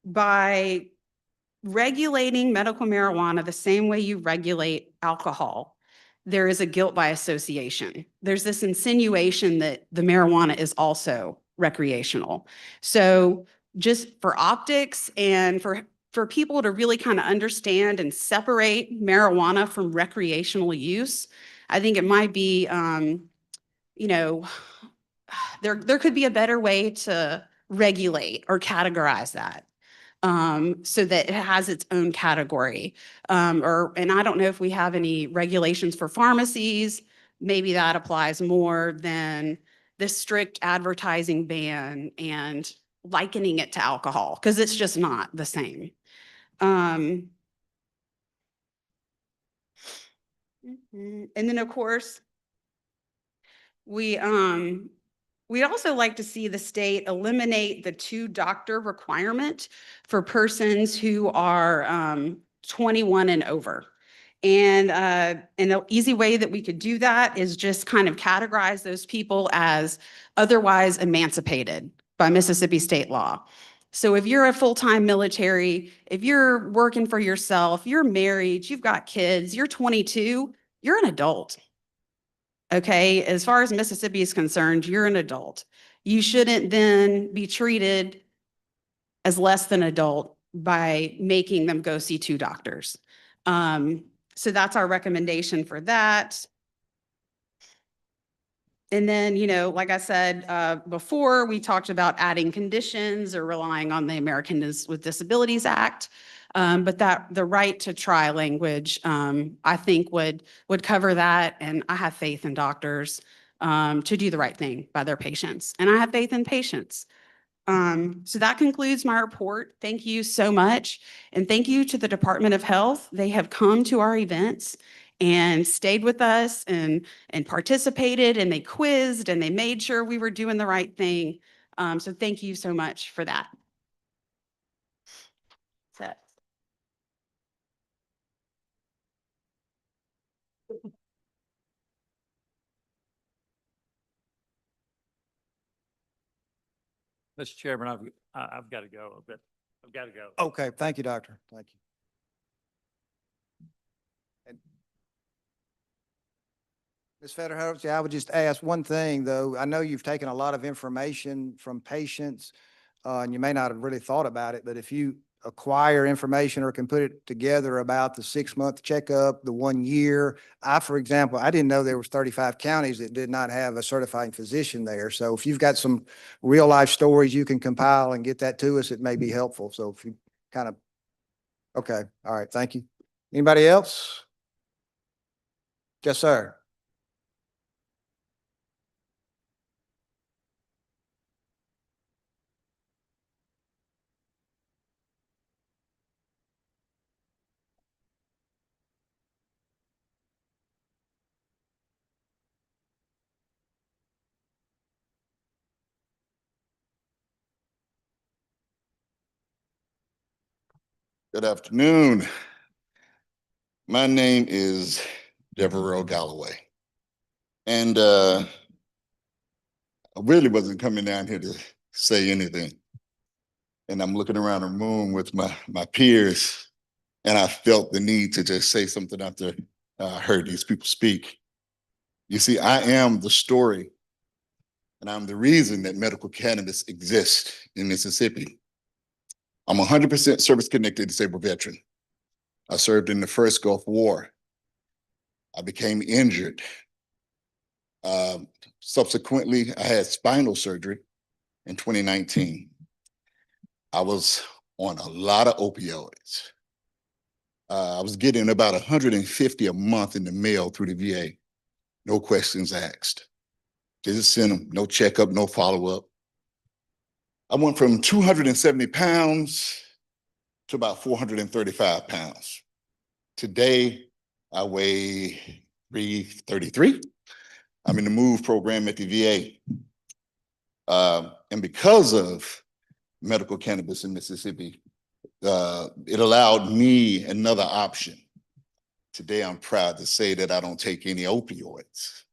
By regulating medical marijuana the same way you regulate alcohol, there is a guilt by association. There's this insinuation that the marijuana is also recreational. So just for optics and for people to really kind of understand and separate marijuana from recreational use, I think it might be, there could be a better way to regulate or categorize that. So that it has its own category. And I don't know if we have any regulations for pharmacies. Maybe that applies more than, this strict advertising ban and likening it to alcohol, because it's just not the same. And then, of course, we also like to see the state eliminate the 2-doctor requirement for persons who are 21 and over. And an easy way that we could do that is just kind of categorize those people as otherwise emancipated by Mississippi state law. So if you're a full-time military, if you're working for yourself, you're married, you've got kids, you're 22, you're an adult. Okay, as far as Mississippi is concerned, you're an adult. You shouldn't then be treated as less than adult by making them go see 2 doctors. So that's our recommendation for that. And then, like I said before, we talked about adding conditions or relying on the Americans with Disabilities Act. But the right to try language, I think would cover that. And I have faith in doctors to do the right thing by their patients. And I have faith in patients. So that concludes my report. Thank you so much. And thank you to the Department of Health. They have come to our events and stayed with us and participated, and they quizzed and they made sure we were doing the right thing. So thank you so much for that. That's it. Mr. Chairman, I've got to go a bit. I've got to go. Okay, thank you, Doctor. Thank you. And Ms. Federhouse, I would just ask one thing, though. I know you've taken a lot of information from patients, and you may not have really thought about it, but if you acquire information or can put it together about the 6-month checkup, the 1 year. For example, I didn't know there was 35 counties that did not have a certifying physician there. So if you've got some real life stories you can compile and get that to us, it may be helpful. So if you kind of, okay. All right. Thank you. Anybody else? Yes, sir. Good afternoon. My name is Deverell Galloway. And I really wasn't coming down here to say anything. And I'm looking around the room with my peers, and I felt the need to just say something after I heard these people speak. You see, I am the story, and I'm the reason that medical cannabis exists in Mississippi. I'm 100% service-connected disabled veteran. I served in the first Gulf War. I became injured. Subsequently, I had spinal surgery in 2019. I was on a lot of opioids. I was getting about 150 a month in the mail through the VA. No questions asked. Just send them, no checkup, no follow-up. I went from 270 pounds to about 435 pounds. Today, I weigh 333. I'm in the MOVE program at the VA. And because of medical cannabis in Mississippi, it allowed me another option. Today, I'm proud to say that I don't take any opioids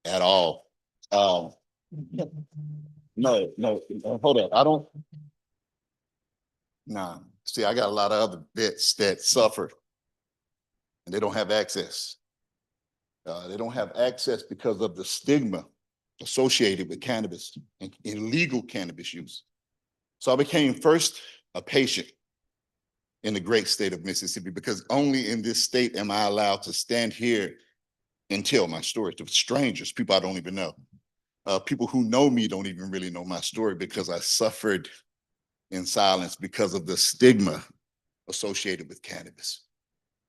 at all. No, hold on. I don't. Nah, see, I got a lot of other vets that suffer and they don't have access. They don't have access because of the stigma associated with cannabis and illegal cannabis use. So I became first a patient in the great state of Mississippi, because only in this state am I allowed to stand here and tell my story to strangers, people I don't even know. People who know me don't even really know my story, because I suffered in silence because of the stigma associated with cannabis.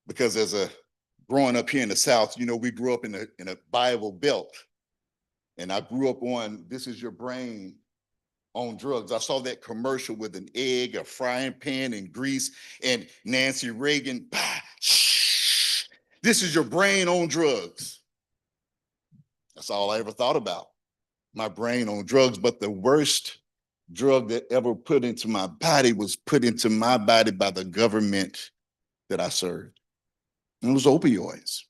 Because as a growing up here in the South, you know, we grew up in a Bible Belt. And I grew up on This Is Your Brain on Drugs. I saw that commercial with an egg, a frying pan, and grease, and Nancy Reagan, bah, shh, this is your brain on drugs. That's all I ever thought about, my brain on drugs. But the worst drug that ever put into my body was put into my body by the government that I served. And it was opioids.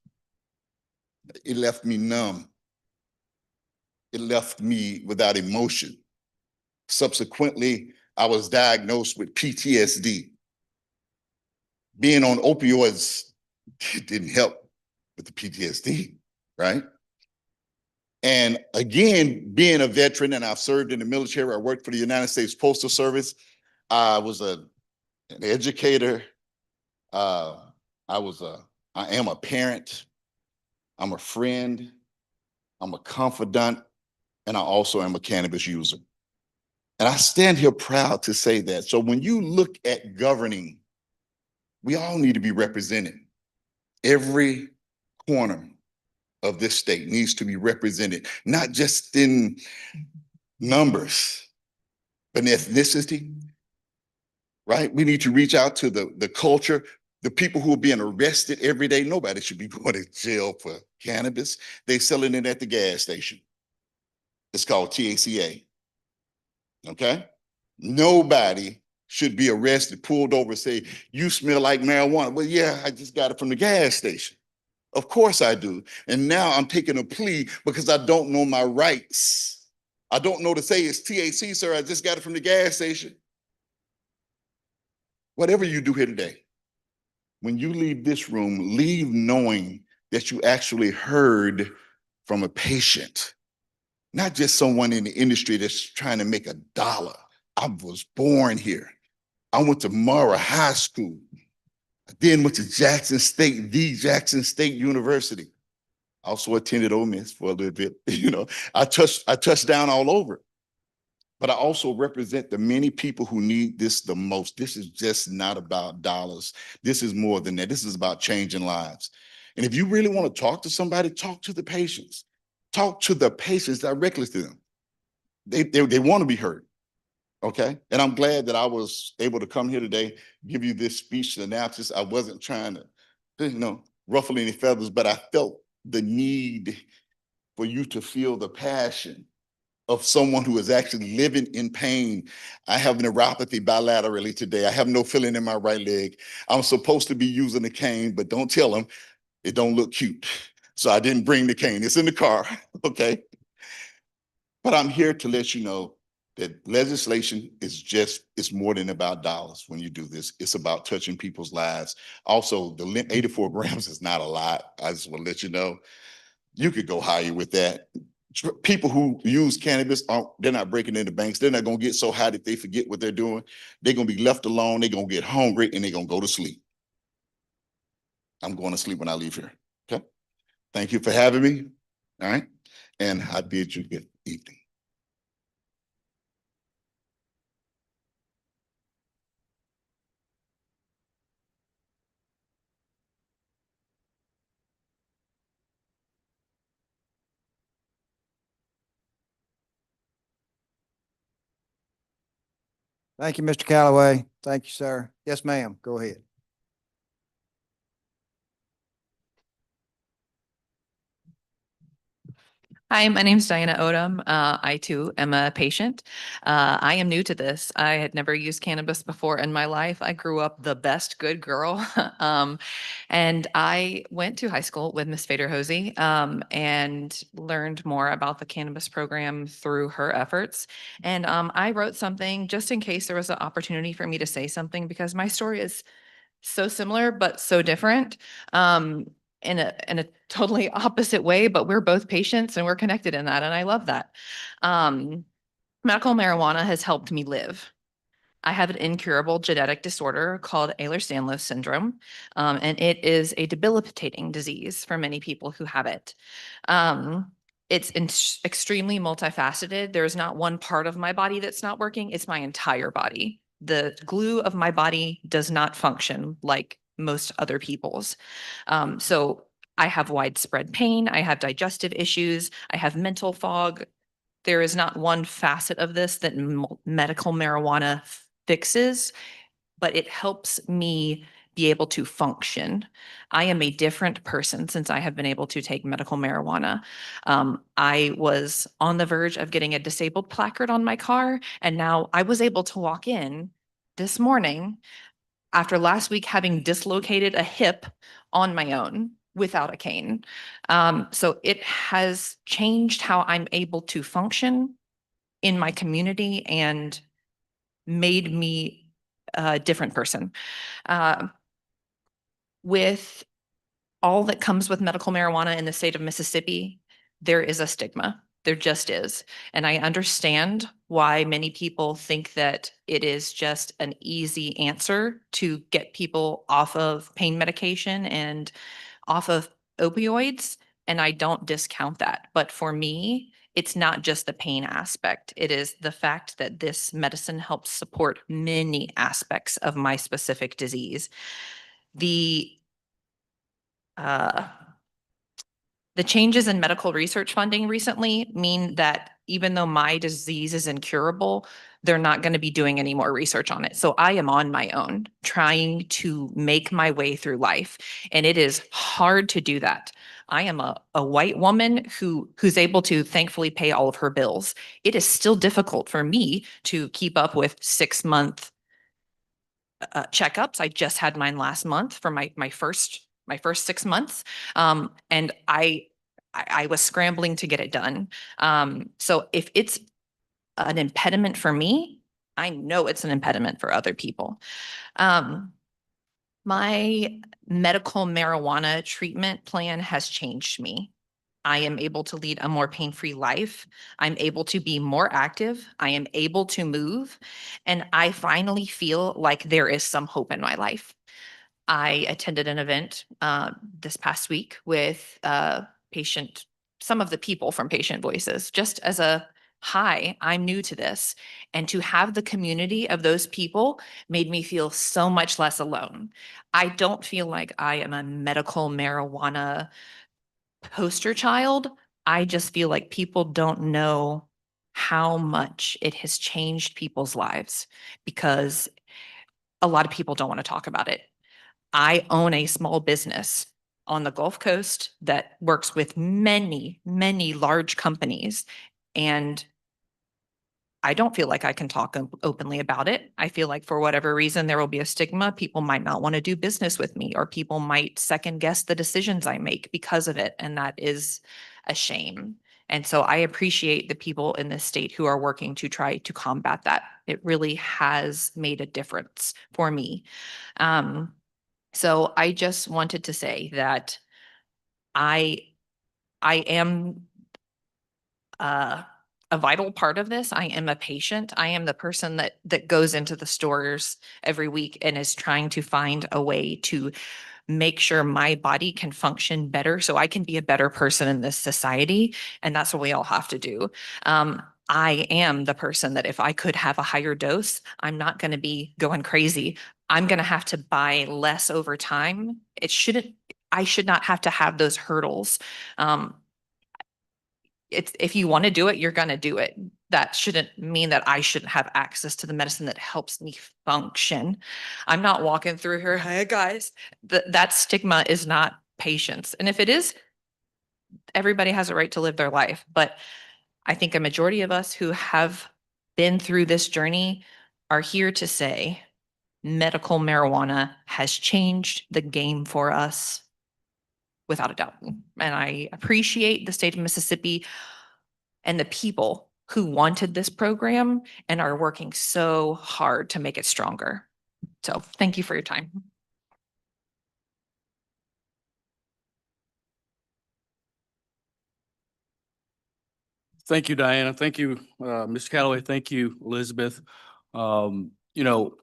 It left me numb. It left me without emotion. Subsequently, I was diagnosed with PTSD. Being on opioids didn't help with the PTSD, right? And again, being a veteran, and I've served in the military, I worked for the United States Postal Service. I was an educator. I am a parent. I'm a friend. I'm a confidant. And I also am a cannabis user. And I stand here proud to say that. So when you look at governing, we all need to be represented. Every corner of this state needs to be represented, not just in numbers, but in ethnicity, right? We need to reach out to the culture, the people who are being arrested every day. Nobody should be going to jail for cannabis. They selling it at the gas station. It's called THCA. Okay? Nobody should be arrested, pulled over, say, you smell like marijuana. Well, yeah, I just got it from the gas station. Of course I do. And now I'm taking a plea because I don't know my rights. I don't know to say it's THC, sir. I just got it from the gas station. Whatever you do here today, when you leave this room, leave knowing that you actually heard from a patient, not just someone in the industry that's trying to make a dollar. I was born here. I went to Murrah High School. I then went to Jackson State, the Jackson State University. I also attended Ole Miss for a little bit. You know, I touched down all over. But I also represent the many people who need this the most. This is just not about dollars. This is more than that. This is about changing lives. And if you really want to talk to somebody, talk to the patients. Talk to the patients directly to them. They want to be heard. Okay. And I'm glad that I was able to come here today, give you this speech synopsis. I wasn't trying to, ruffle any feathers, but I felt the need for you to feel the passion of someone who is actually living in pain. I have neuropathy bilaterally today. I have no feeling in my right leg. I'm supposed to be using a cane, but don't tell them it don't look cute. So I didn't bring the cane. It's in the car. Okay. But I'm here to let you know that legislation it's more than about dollars when you do this. It's about touching people's lives. Also, the 84 grams is not a lot. I just want to let you know. You could go higher with that. People who use cannabis, they're not breaking into banks. They're not going to get so high that they forget what they're doing. They're going to be left alone. They're going to get hungry and they're going to go to sleep. I'm going to sleep when I leave here. Okay. Thank you for having me. All right. And I bid you good evening. Thank you, Mr. Callaway. Thank you, sir. Yes, ma'am. Go ahead. Hi, my name is Diana Odom. I too am a patient. I am new to this. I had never used cannabis before in my life. I grew up the best good girl. And I went to high school with Miss Fader Hosey and learned more about the cannabis program through her efforts. And I wrote something just in case there was an opportunity for me to say something because my story is so similar but so different. In a totally opposite way, but we're both patients and we're connected in that. And I love that. Medical marijuana has helped me live. I have an incurable genetic disorder called Ehlers-Danlos syndrome, and it is a debilitating disease for many people who have it. It's extremely multifaceted. There's not one part of my body that's not working. It's my entire body. The glue of my body does not function like most other people's. So I have widespread pain. I have digestive issues. I have mental fog. There is not one facet of this that medical marijuana fixes, but it helps me be able to function. I am a different person since I have been able to take medical marijuana. I was on the verge of getting a disabled placard on my car, and now I was able to walk in this morning after last week having dislocated a hip on my own without a cane. So it has changed how I'm able to function in my community and made me a different person. With all that comes with medical marijuana in the state of Mississippi, there is a stigma. There just is. And I understand why many people think that it is just an easy answer to get people off of pain medication and off of opioids. And I don't discount that. But for me, it's not just the pain aspect. It is the fact that this medicine helps support many aspects of my specific disease. Uh, the changes in medical research funding recently mean that even though my disease is incurable, they're not going to be doing any more research on it. So I am on my own trying to make my way through life. And it is hard to do that. I am a white woman who's able to thankfully pay all of her bills. It is still difficult for me to keep up with 6-month checkups. I just had mine last month for my first 6 months. And I was scrambling to get it done. So if it's an impediment for me, I know it's an impediment for other people. My medical marijuana treatment plan has changed me. I am able to lead a more pain-free life. I'm able to be more active. I am able to move. And I finally feel like there is some hope in my life. I attended an event this past week with some of the people from Patient Voices, just as a hi, I'm new to this. And to have the community of those people made me feel so much less alone. I don't feel like I am a medical marijuana poster child. I just feel like people don't know how much it has changed people's lives because a lot of people don't want to talk about it. I own a small business on the Gulf Coast that works with many, many large companies. And I don't feel like I can talk openly about it. I feel like for whatever reason, there will be a stigma. People might not want to do business with me, or people might second guess the decisions I make because of it. And that is a shame. And so I appreciate the people in this state who are working to try to combat that. It really has made a difference for me. So I just wanted to say that I am a vital part of this. I am a patient. I am the person that goes into the stores every week and is trying to find a way to make sure my body can function better so I can be a better person in this society. And that's what we all have to do. I am the person that if I could have a higher dose, I'm not going to be going crazy. I'm going to have to buy less over time. I should not have to have those hurdles. If you want to do it, you're going to do it. That shouldn't mean that I shouldn't have access to the medicine that helps me function. I'm not walking through here, hey guys, that stigma is not patience. And if it is, everybody has a right to live their life. But I think a majority of us who have been through this journey are here to say medical marijuana has changed the game for us without a doubt. And I appreciate the state of Mississippi and the people who wanted this program and are working so hard to make it stronger. So thank you for your time. Thank you, Diana. Thank you, Mr. Calloway. Thank you, Elizabeth. You know,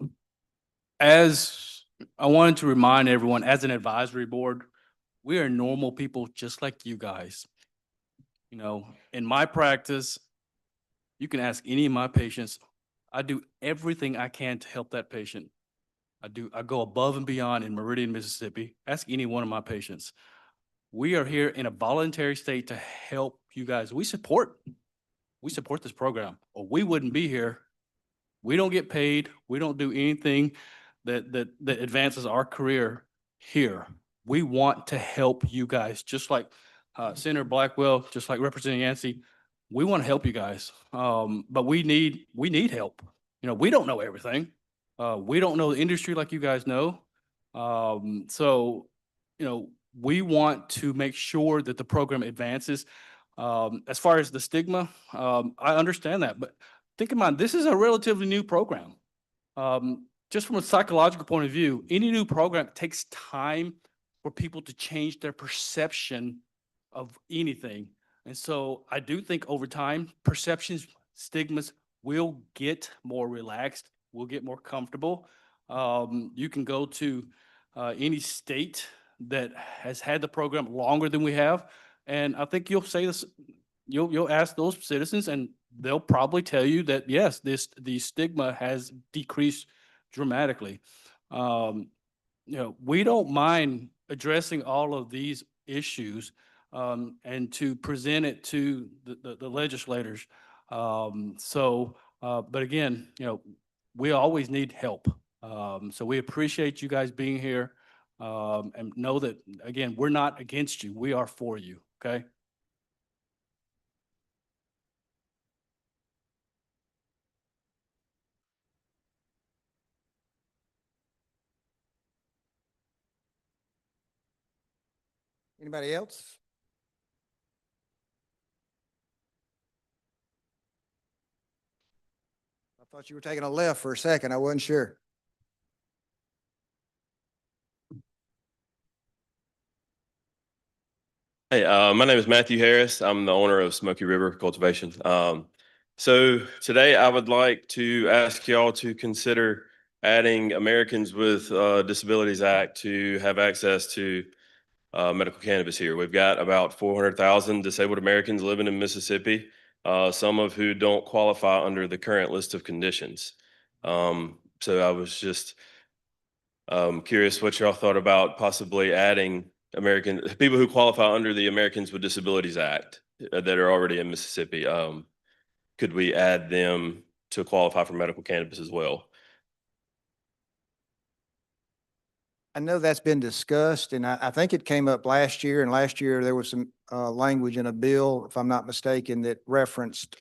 as I wanted to remind everyone, as an advisory board, we are normal people just like you guys. You know, in my practice, you can ask any of my patients, I do everything I can to help that patient. I go above and beyond in Meridian, Mississippi. Ask any one of my patients. We are here in a voluntary state to help you guys. We support this program, or we wouldn't be here. We don't get paid. We don't do anything that advances our career here. We want to help you guys, just like Senator Blackwell, just like Representative Yancey. We want to help you guys, but we need help. You know, we don't know everything. We don't know the industry like you guys know. So, you know, we want to make sure that the program advances. As far as the stigma, I understand that, but think in mind, this is a relatively new program. Just from a psychological point of view, any new program takes time for people to change their perception of anything. And so I do think over time, perceptions, stigmas will get more relaxed, will get more comfortable. You can go to any state that has had the program longer than we have, and I think you'll say this, you'll ask those citizens and they'll probably tell you that, yes, the stigma has decreased dramatically. You know, we don't mind addressing all of these issues and to present it to the legislators. But again, you know, we always need help. So we appreciate you guys being here and know that, again, we're not against you. We are for you, okay? Anybody else? I thought you were taking a left for a second. I wasn't sure. Hey, my name is Matthew Harris. I'm the owner of Smoky River Cultivation. So today I would like to ask y'all to consider adding Americans with Disabilities Act to have access to medical cannabis here. We've got about 400,000 disabled Americans living in Mississippi, some of who don't qualify under the current list of conditions. So I was just curious what y'all thought about possibly adding people who qualify under the Americans with Disabilities Act that are already in Mississippi. Could we add them to qualify for medical cannabis as well? I know that's been discussed, and I think it came up last year, and last year there was some language in a bill, if I'm not mistaken, that referenced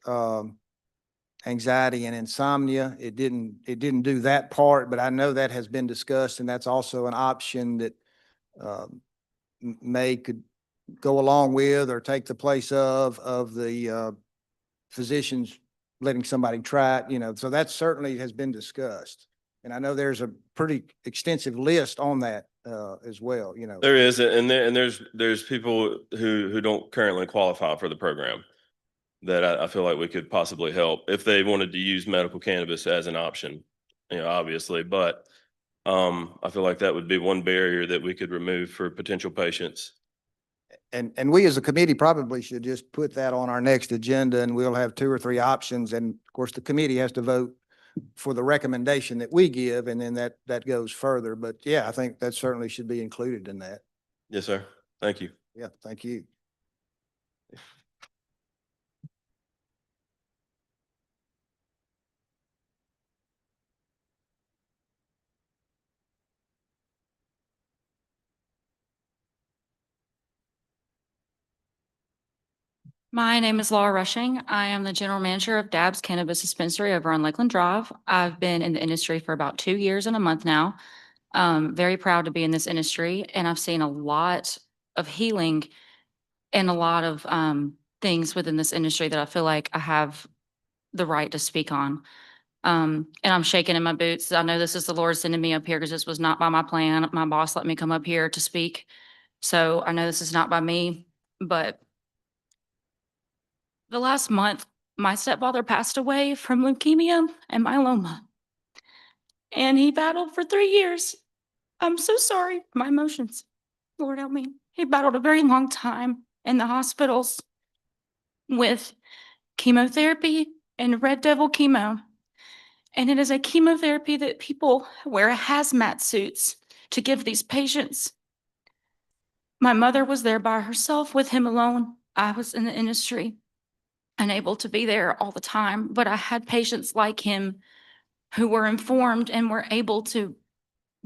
anxiety and insomnia. It didn't do that part, but I know that has been discussed, and that's also an option that could go along with or take the place of the physicians letting somebody try it, you know, so that certainly has been discussed. And I know there's a pretty extensive list on that as well, you know. There is, and there's people who don't currently qualify for the program that I feel like we could possibly help if they wanted to use medical cannabis as an option, you know, obviously. But I feel like that would be one barrier that we could remove for potential patients. And we as a committee probably should just put that on our next agenda, and we'll have 2 or 3 options. And of course, the committee has to vote for the recommendation that we give, and then that goes further. But yeah, I think that certainly should be included in that. Yes, sir. Thank you. Yeah, thank you. My name is Laura Rushing. I am the general manager of Dab's Cannabis Dispensary over on Lakeland Drive. I've been in the industry for about 2 years and a month now. Very proud to be in this industry, and I've seen a lot of healing and a lot of things within this industry that I feel like I have the right to speak on. And I'm shaking in my boots. I know this is the Lord sending me up here because this was not by my plan. My boss let me come up here to speak. So I know this is not by me, but the last month, my stepfather passed away from leukemia and myeloma. And he battled for 3 years. I'm so sorry, my emotions. Lord help me. He battled a very long time in the hospitals with chemotherapy and red devil chemo. And it is a chemotherapy that people wear hazmat suits to give these patients. My mother was there by herself with him alone. I was in the industry, unable to be there all the time, but I had patients like him who were informed and were able to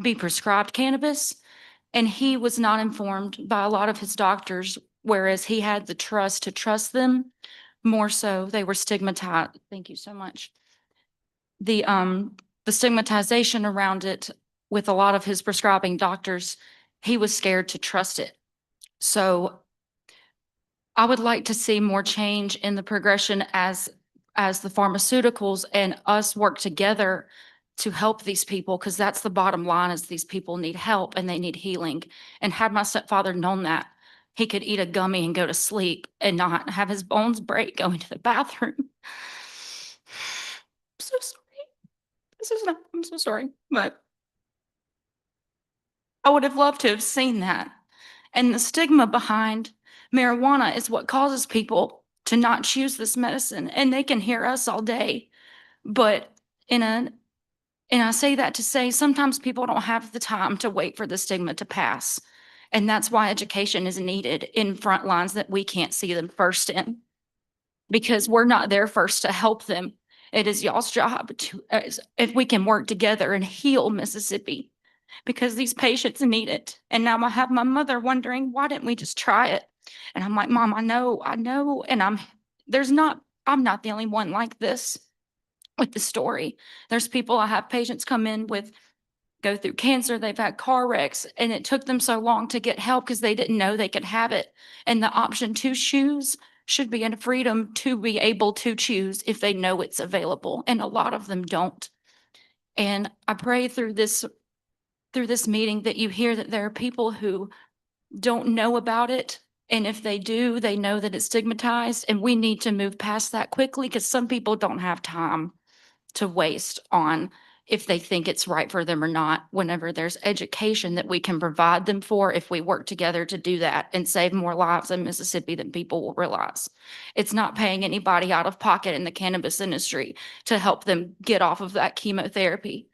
be prescribed cannabis. And he was not informed by a lot of his doctors, whereas he had the trust to trust them. More so, they were stigmatized. Thank you so much. The stigmatization around it with a lot of his prescribing doctors, he was scared to trust it. So I would like to see more change in the progression as the pharmaceuticals and us work together to help these people, because that's the bottom line, is these people need help and they need healing. And had my stepfather known that, he could eat a gummy and go to sleep and not have his bones break going to the bathroom. I'm so sorry. I'm so sorry, but I would have loved to have seen that. And the stigma behind marijuana is what causes people to not choose this medicine. And they can hear us all day, but and I say that to say sometimes people don't have the time to wait for the stigma to pass. And that's why education is needed in front lines that we can't see them first in, because we're not there first to help them. It is y'all's job to, if we can work together and heal Mississippi, because these patients need it. And now I have my mother wondering, why didn't we just try it? And I'm like, Mom, I know. And I'm not the only one like this with the story. There's people, I have patients come in with, go through cancer, they've had car wrecks, and it took them so long to get help because they didn't know they could have it. And the option to choose should be a freedom to be able to choose if they know it's available. And a lot of them don't. And I pray through this meeting that you hear that there are people who don't know about it. And if they do, they know that it's stigmatized, and we need to move past that quickly, because some people don't have time to waste on if they think it's right for them or not, whenever there's education that we can provide them for, if we work together to do that and save more lives in Mississippi than people will realize. It's not paying anybody out of pocket in the cannabis industry to help them get off of that chemotherapy.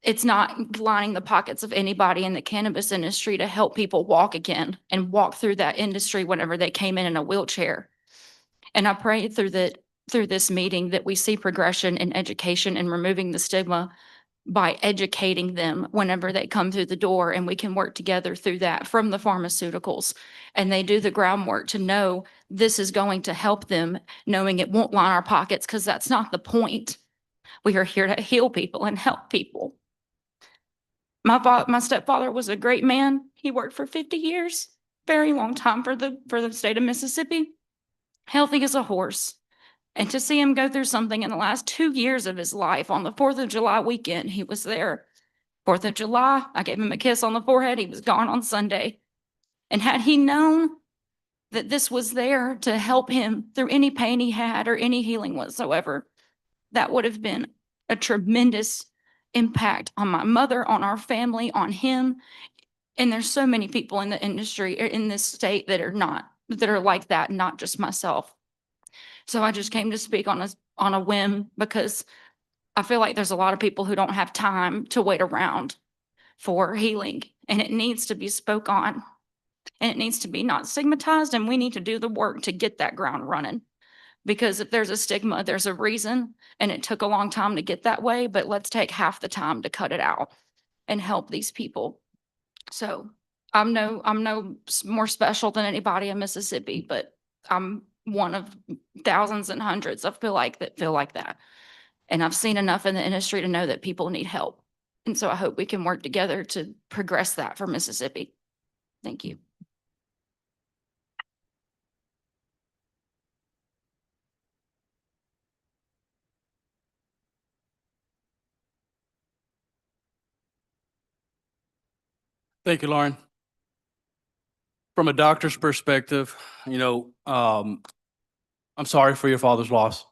It's not lining the pockets of anybody in the cannabis industry to help people walk again and walk through that industry whenever they came in a wheelchair. And I pray through this meeting that we see progression in education and removing the stigma by educating them whenever they come through the door, and we can work together through that from the pharmaceuticals. And they do the groundwork to know this is going to help them, knowing it won't line our pockets, because that's not the point. We are here to heal people and help people. My stepfather was a great man. He worked for 50 years, very long time for the state of Mississippi, healthy as a horse. And to see him go through something in the last 2 years of his life, on the 4th of July weekend, he was there. 4th of July, I gave him a kiss on the forehead. He was gone on Sunday. And had he known that this was there to help him through any pain he had or any healing whatsoever, that would have been a tremendous impact on my mother, on our family, on him. And there's so many people in the industry, in this state, that are like that, not just myself. So I just came to speak on a whim, because I feel like there's a lot of people who don't have time to wait around for healing, and it needs to be spoke on, and it needs to be not stigmatized, and we need to do the work to get that ground running. Because if there's a stigma, there's a reason, and it took a long time to get that way, but let's take half the time to cut it out and help these people. So I'm no more special than anybody in Mississippi, but I'm one of thousands and hundreds of feel like that. And I've seen enough in the industry to know that people need help. And so I hope we can work together to progress that for Mississippi. Thank you. Thank you, Lauren. From a doctor's perspective, I'm sorry for your father's loss.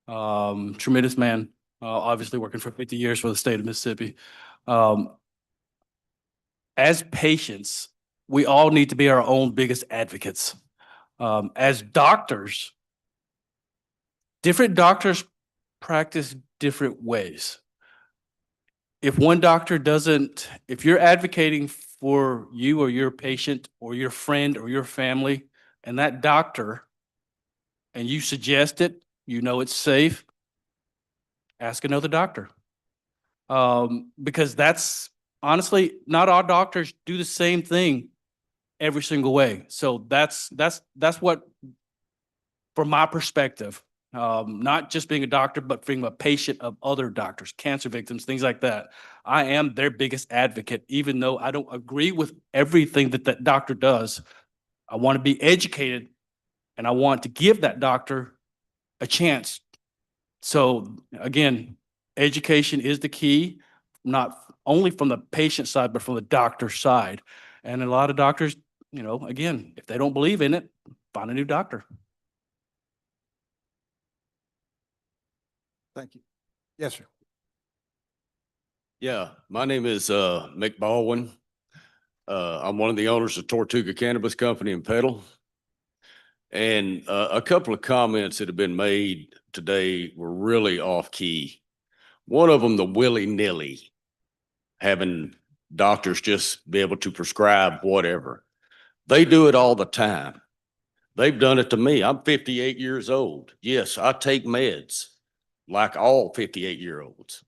Tremendous man, obviously working for 50 years for the state of Mississippi. As patients, we all need to be our own biggest advocates. As doctors, different doctors practice different ways. If you're advocating for you or your patient or your friend or your family and that doctor, and you suggest it, you know it's safe, ask another doctor. Because that's honestly, not all doctors do the same thing every single way. So that's what, from my perspective, not just being a doctor, but being a patient of other doctors, cancer victims, things like that. I am their biggest advocate, even though I don't agree with everything that that doctor does. I want to be educated and I want to give that doctor a chance. So again, education is the key, not only from the patient side, but from the doctor side. And a lot of doctors, you know, again, if they don't believe in it, find a new doctor. Thank you. Yes, sir. Yeah, my name is Mick Baldwin. I'm one of the owners of Tortuga Cannabis Company in Petal. And a couple of comments that have been made today were really off key. One of them, the willy-nilly, having doctors just be able to prescribe whatever. They do it all the time. They've done it to me. I'm 58 years old. Yes, I take meds like all 58-year-olds.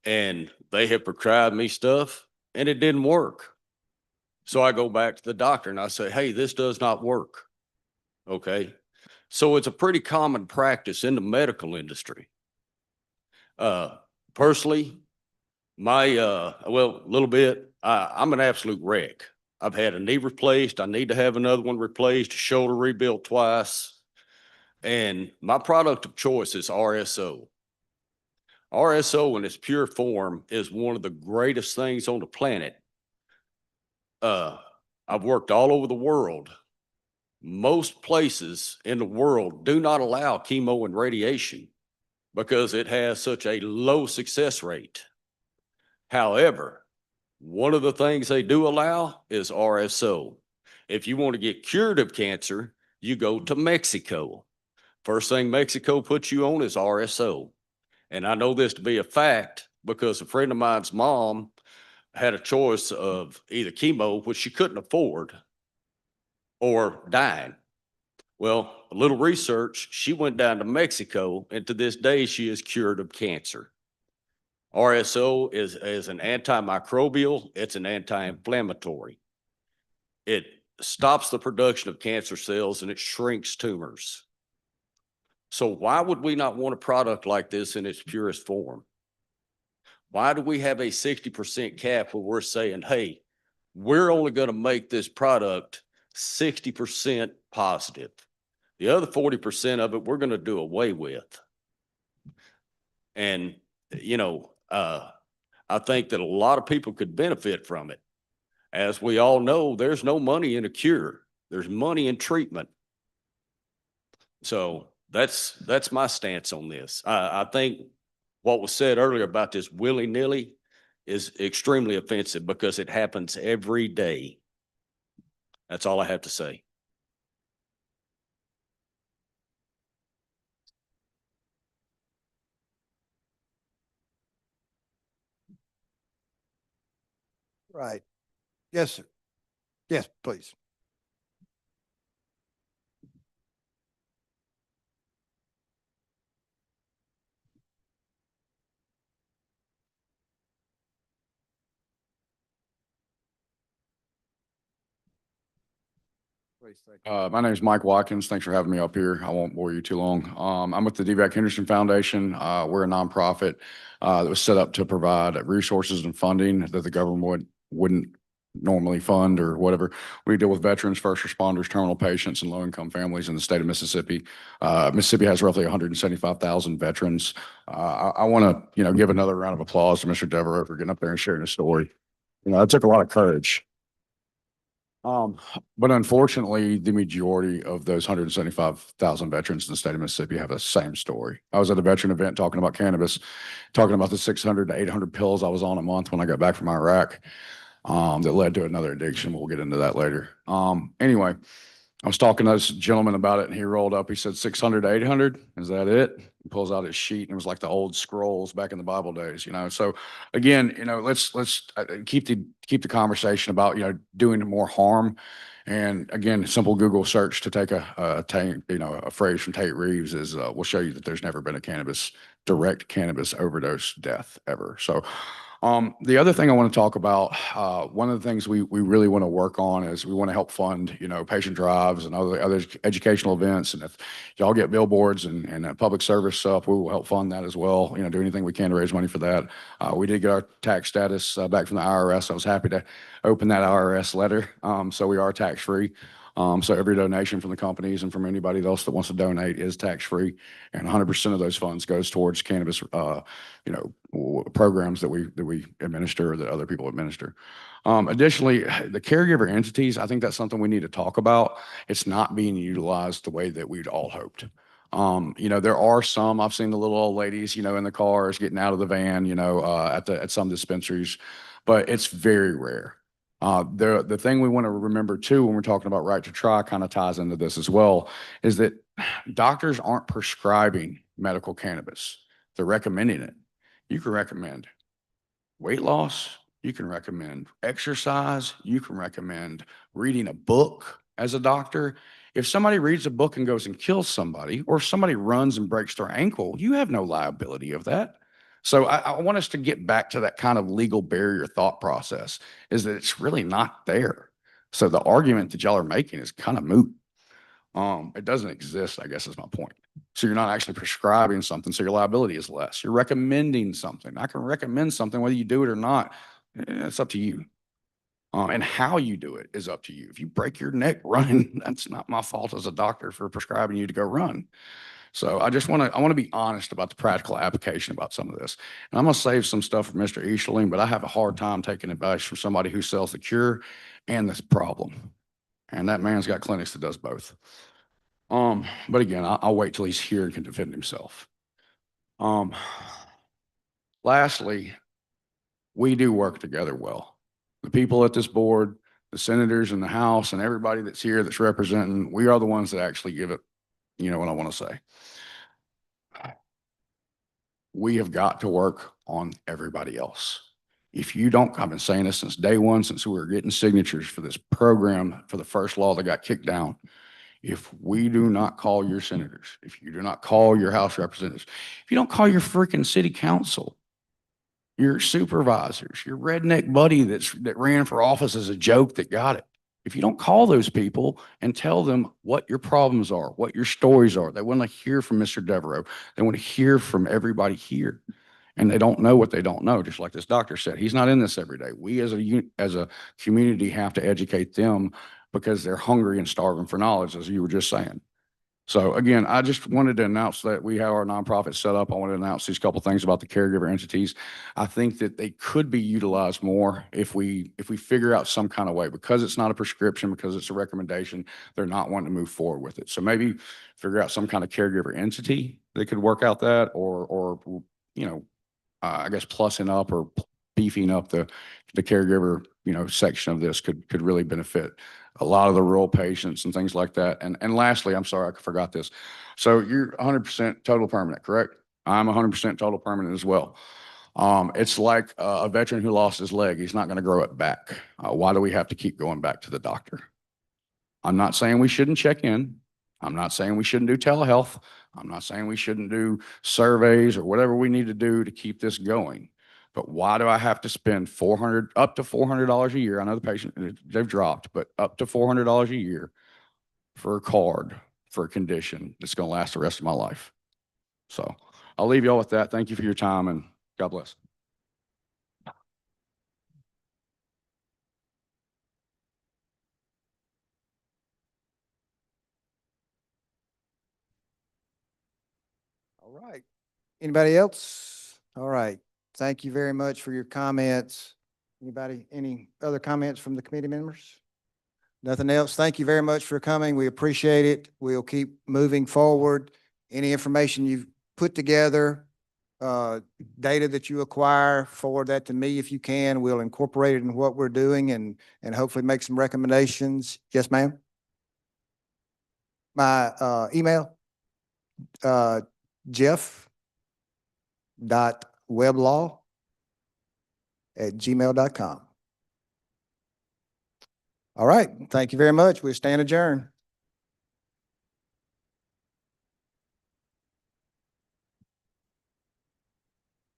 And they have prescribed me stuff and it didn't work. So I go back to the doctor and I say, hey, this does not work. Okay. So it's a pretty common practice in the medical industry. Personally, well, a little bit, I'm an absolute wreck. I've had a knee replaced. I need to have another one replaced, shoulder rebuilt twice. And my product of choice is RSO. RSO in its pure form is one of the greatest things on the planet. I've worked all over the world. Most places in the world do not allow chemo and radiation because it has such a low success rate. However, one of the things they do allow is RSO. If you want to get cured of cancer, you go to Mexico. First thing Mexico puts you on is RSO. And I know this to be a fact because a friend of mine's mom had a choice of either chemo, which she couldn't afford, or dying. Well, a little research, she went down to Mexico, and to this day, she is cured of cancer. RSO is an antimicrobial, it's an anti-inflammatory. It stops the production of cancer cells and it shrinks tumors. So why would we not want a product like this in its purest form? Why do we have a 60% cap where we're saying, hey, we're only going to make this product 60% positive. The other 40% of it, we're going to do away with. And, you know, I think that a lot of people could benefit from it. As we all know, there's no money in a cure. There's money in treatment. So that's my stance on this. I think what was said earlier about this willy-nilly is extremely offensive because it happens every day. That's all I have to say. Right. Yes, sir. Yes, please. My name is Mike Watkins. Thanks for having me up here. I won't bore you too long. I'm with the DVAC Henderson Foundation. We're a nonprofit that was set up to provide resources and funding that the government wouldn't normally fund or whatever. We deal with veterans, first responders, terminal patients, and low-income families in the state of Mississippi. Mississippi has roughly 175,000 veterans. I want to, give another round of applause to Mr. Devereaux for getting up there and sharing his story. That took a lot of courage. But unfortunately, the majority of those 175,000 veterans in the state of Mississippi have the same story. I was at a veteran event talking about cannabis, talking about the 600 to 800 pills I was on a month when I got back from Iraq, that led to another addiction. We'll get into that later. Anyway, I was talking to this gentleman about it and he rolled up, he said 600 to 800. Is that it? He pulls out his sheet and it was like the old scrolls back in the Bible days, you know? So again, you know, let's keep the conversation about, you know, doing more harm. And again, simple Google search to take a phrase from Tate Reeves is, will show you that there's never been a direct cannabis overdose death ever. So the other thing I want to talk about, one of the things we really want to work on is we want to help fund, you know, patient drives and other educational events. And if y'all get billboards and public service stuff, we will help fund that as well. You know, do anything we can to raise money for that. We did get our tax status back from the IRS. I was happy to open that IRS letter. So we are tax free. So every donation from the companies and from anybody else that wants to donate is tax free, and 100% of those funds goes towards cannabis, you know, programs that we administer or that other people administer. Additionally, the caregiver entities, I think that's something we need to talk about. It's not being utilized the way that we'd all hoped. You know, there are some, I've seen the little old ladies, you know, in the cars getting out of the van, you know, at some dispensaries, but it's very rare. The thing we want to remember too, when we're talking about right to try, kind of ties into this as well, is that doctors aren't prescribing medical cannabis. They're recommending it. You can recommend weight loss. You can recommend exercise. You can recommend reading a book as a doctor. If somebody reads a book and goes and kills somebody, or if somebody runs and breaks their ankle, you have no liability of that. So I want us to get back to that kind of legal barrier thought process, is that it's really not there. So the argument that y'all are making is kind of moot. It doesn't exist, I guess is my point. So you're not actually prescribing something, so your liability is less. You're recommending something. I can recommend something, whether you do it or not, it's up to you. And how you do it is up to you. If you break your neck running, that's not my fault as a doctor for prescribing you to go run. So I want to be honest about the practical application about some of this. And I'm going to save some stuff for Mr. Easterling, but I have a hard time taking advice from somebody who sells the cure and this problem. And that man's got clinics that does both. But again, I'll wait till he's here and can defend himself. Lastly, we do work together well. The people at this board, the senators in the House, and everybody that's here that's representing, we are the ones that actually give it, you know what I want to say. We have got to work on everybody else. If you don't, I've been saying this since day one, since we were getting signatures for this program, for the first law that got kicked down. If we do not call your senators, if you do not call your House representatives, if you don't call your freaking city council, your supervisors, your redneck buddy that ran for office as a joke that got it. If you don't call those people and tell them what your problems are, what your stories are, they want to hear from Mr. Devereaux. They want to hear from everybody here. And they don't know what they don't know, just like this doctor said. He's not in this every day. We as a community have to educate them because they're hungry and starving for knowledge, as you were just saying. So again, I just wanted to announce that we have our nonprofit set up. I want to announce these couple things about the caregiver entities. I think that they could be utilized more if we figure out some kind of way, because it's not a prescription, because it's a recommendation, they're not wanting to move forward with it. So maybe figure out some kind of caregiver entity that could work out that, or you know, I guess plussing up or beefing up the caregiver, you know, section of this could really benefit a lot of the rural patients and things like that. And lastly, I'm sorry, I forgot this. So you're 100% total permanent, correct? I'm 100% total permanent as well. It's like a veteran who lost his leg. He's not going to grow it back. Why do we have to keep going back to the doctor? I'm not saying we shouldn't check in. I'm not saying we shouldn't do telehealth. I'm not saying we shouldn't do surveys or whatever we need to do to keep this going. But why do I have to spend up to $400 a year? I know the patient, they've dropped, but up to $400 a year for a card for a condition that's going to last the rest of my life. So I'll leave y'all with that. Thank you for your time, and God bless. All right. Anybody else? All right. Thank you very much for your comments. Anybody, any other comments from the committee members? Nothing else. Thank you very much for coming. We appreciate it. We'll keep moving forward. Any information you've put together, data that you acquire, forward that to me if you can. We'll incorporate it in what we're doing and hopefully make some recommendations. Yes, ma'am? My email, jeff.weblaw@gmail.com. All right, thank you very much. We stand adjourned.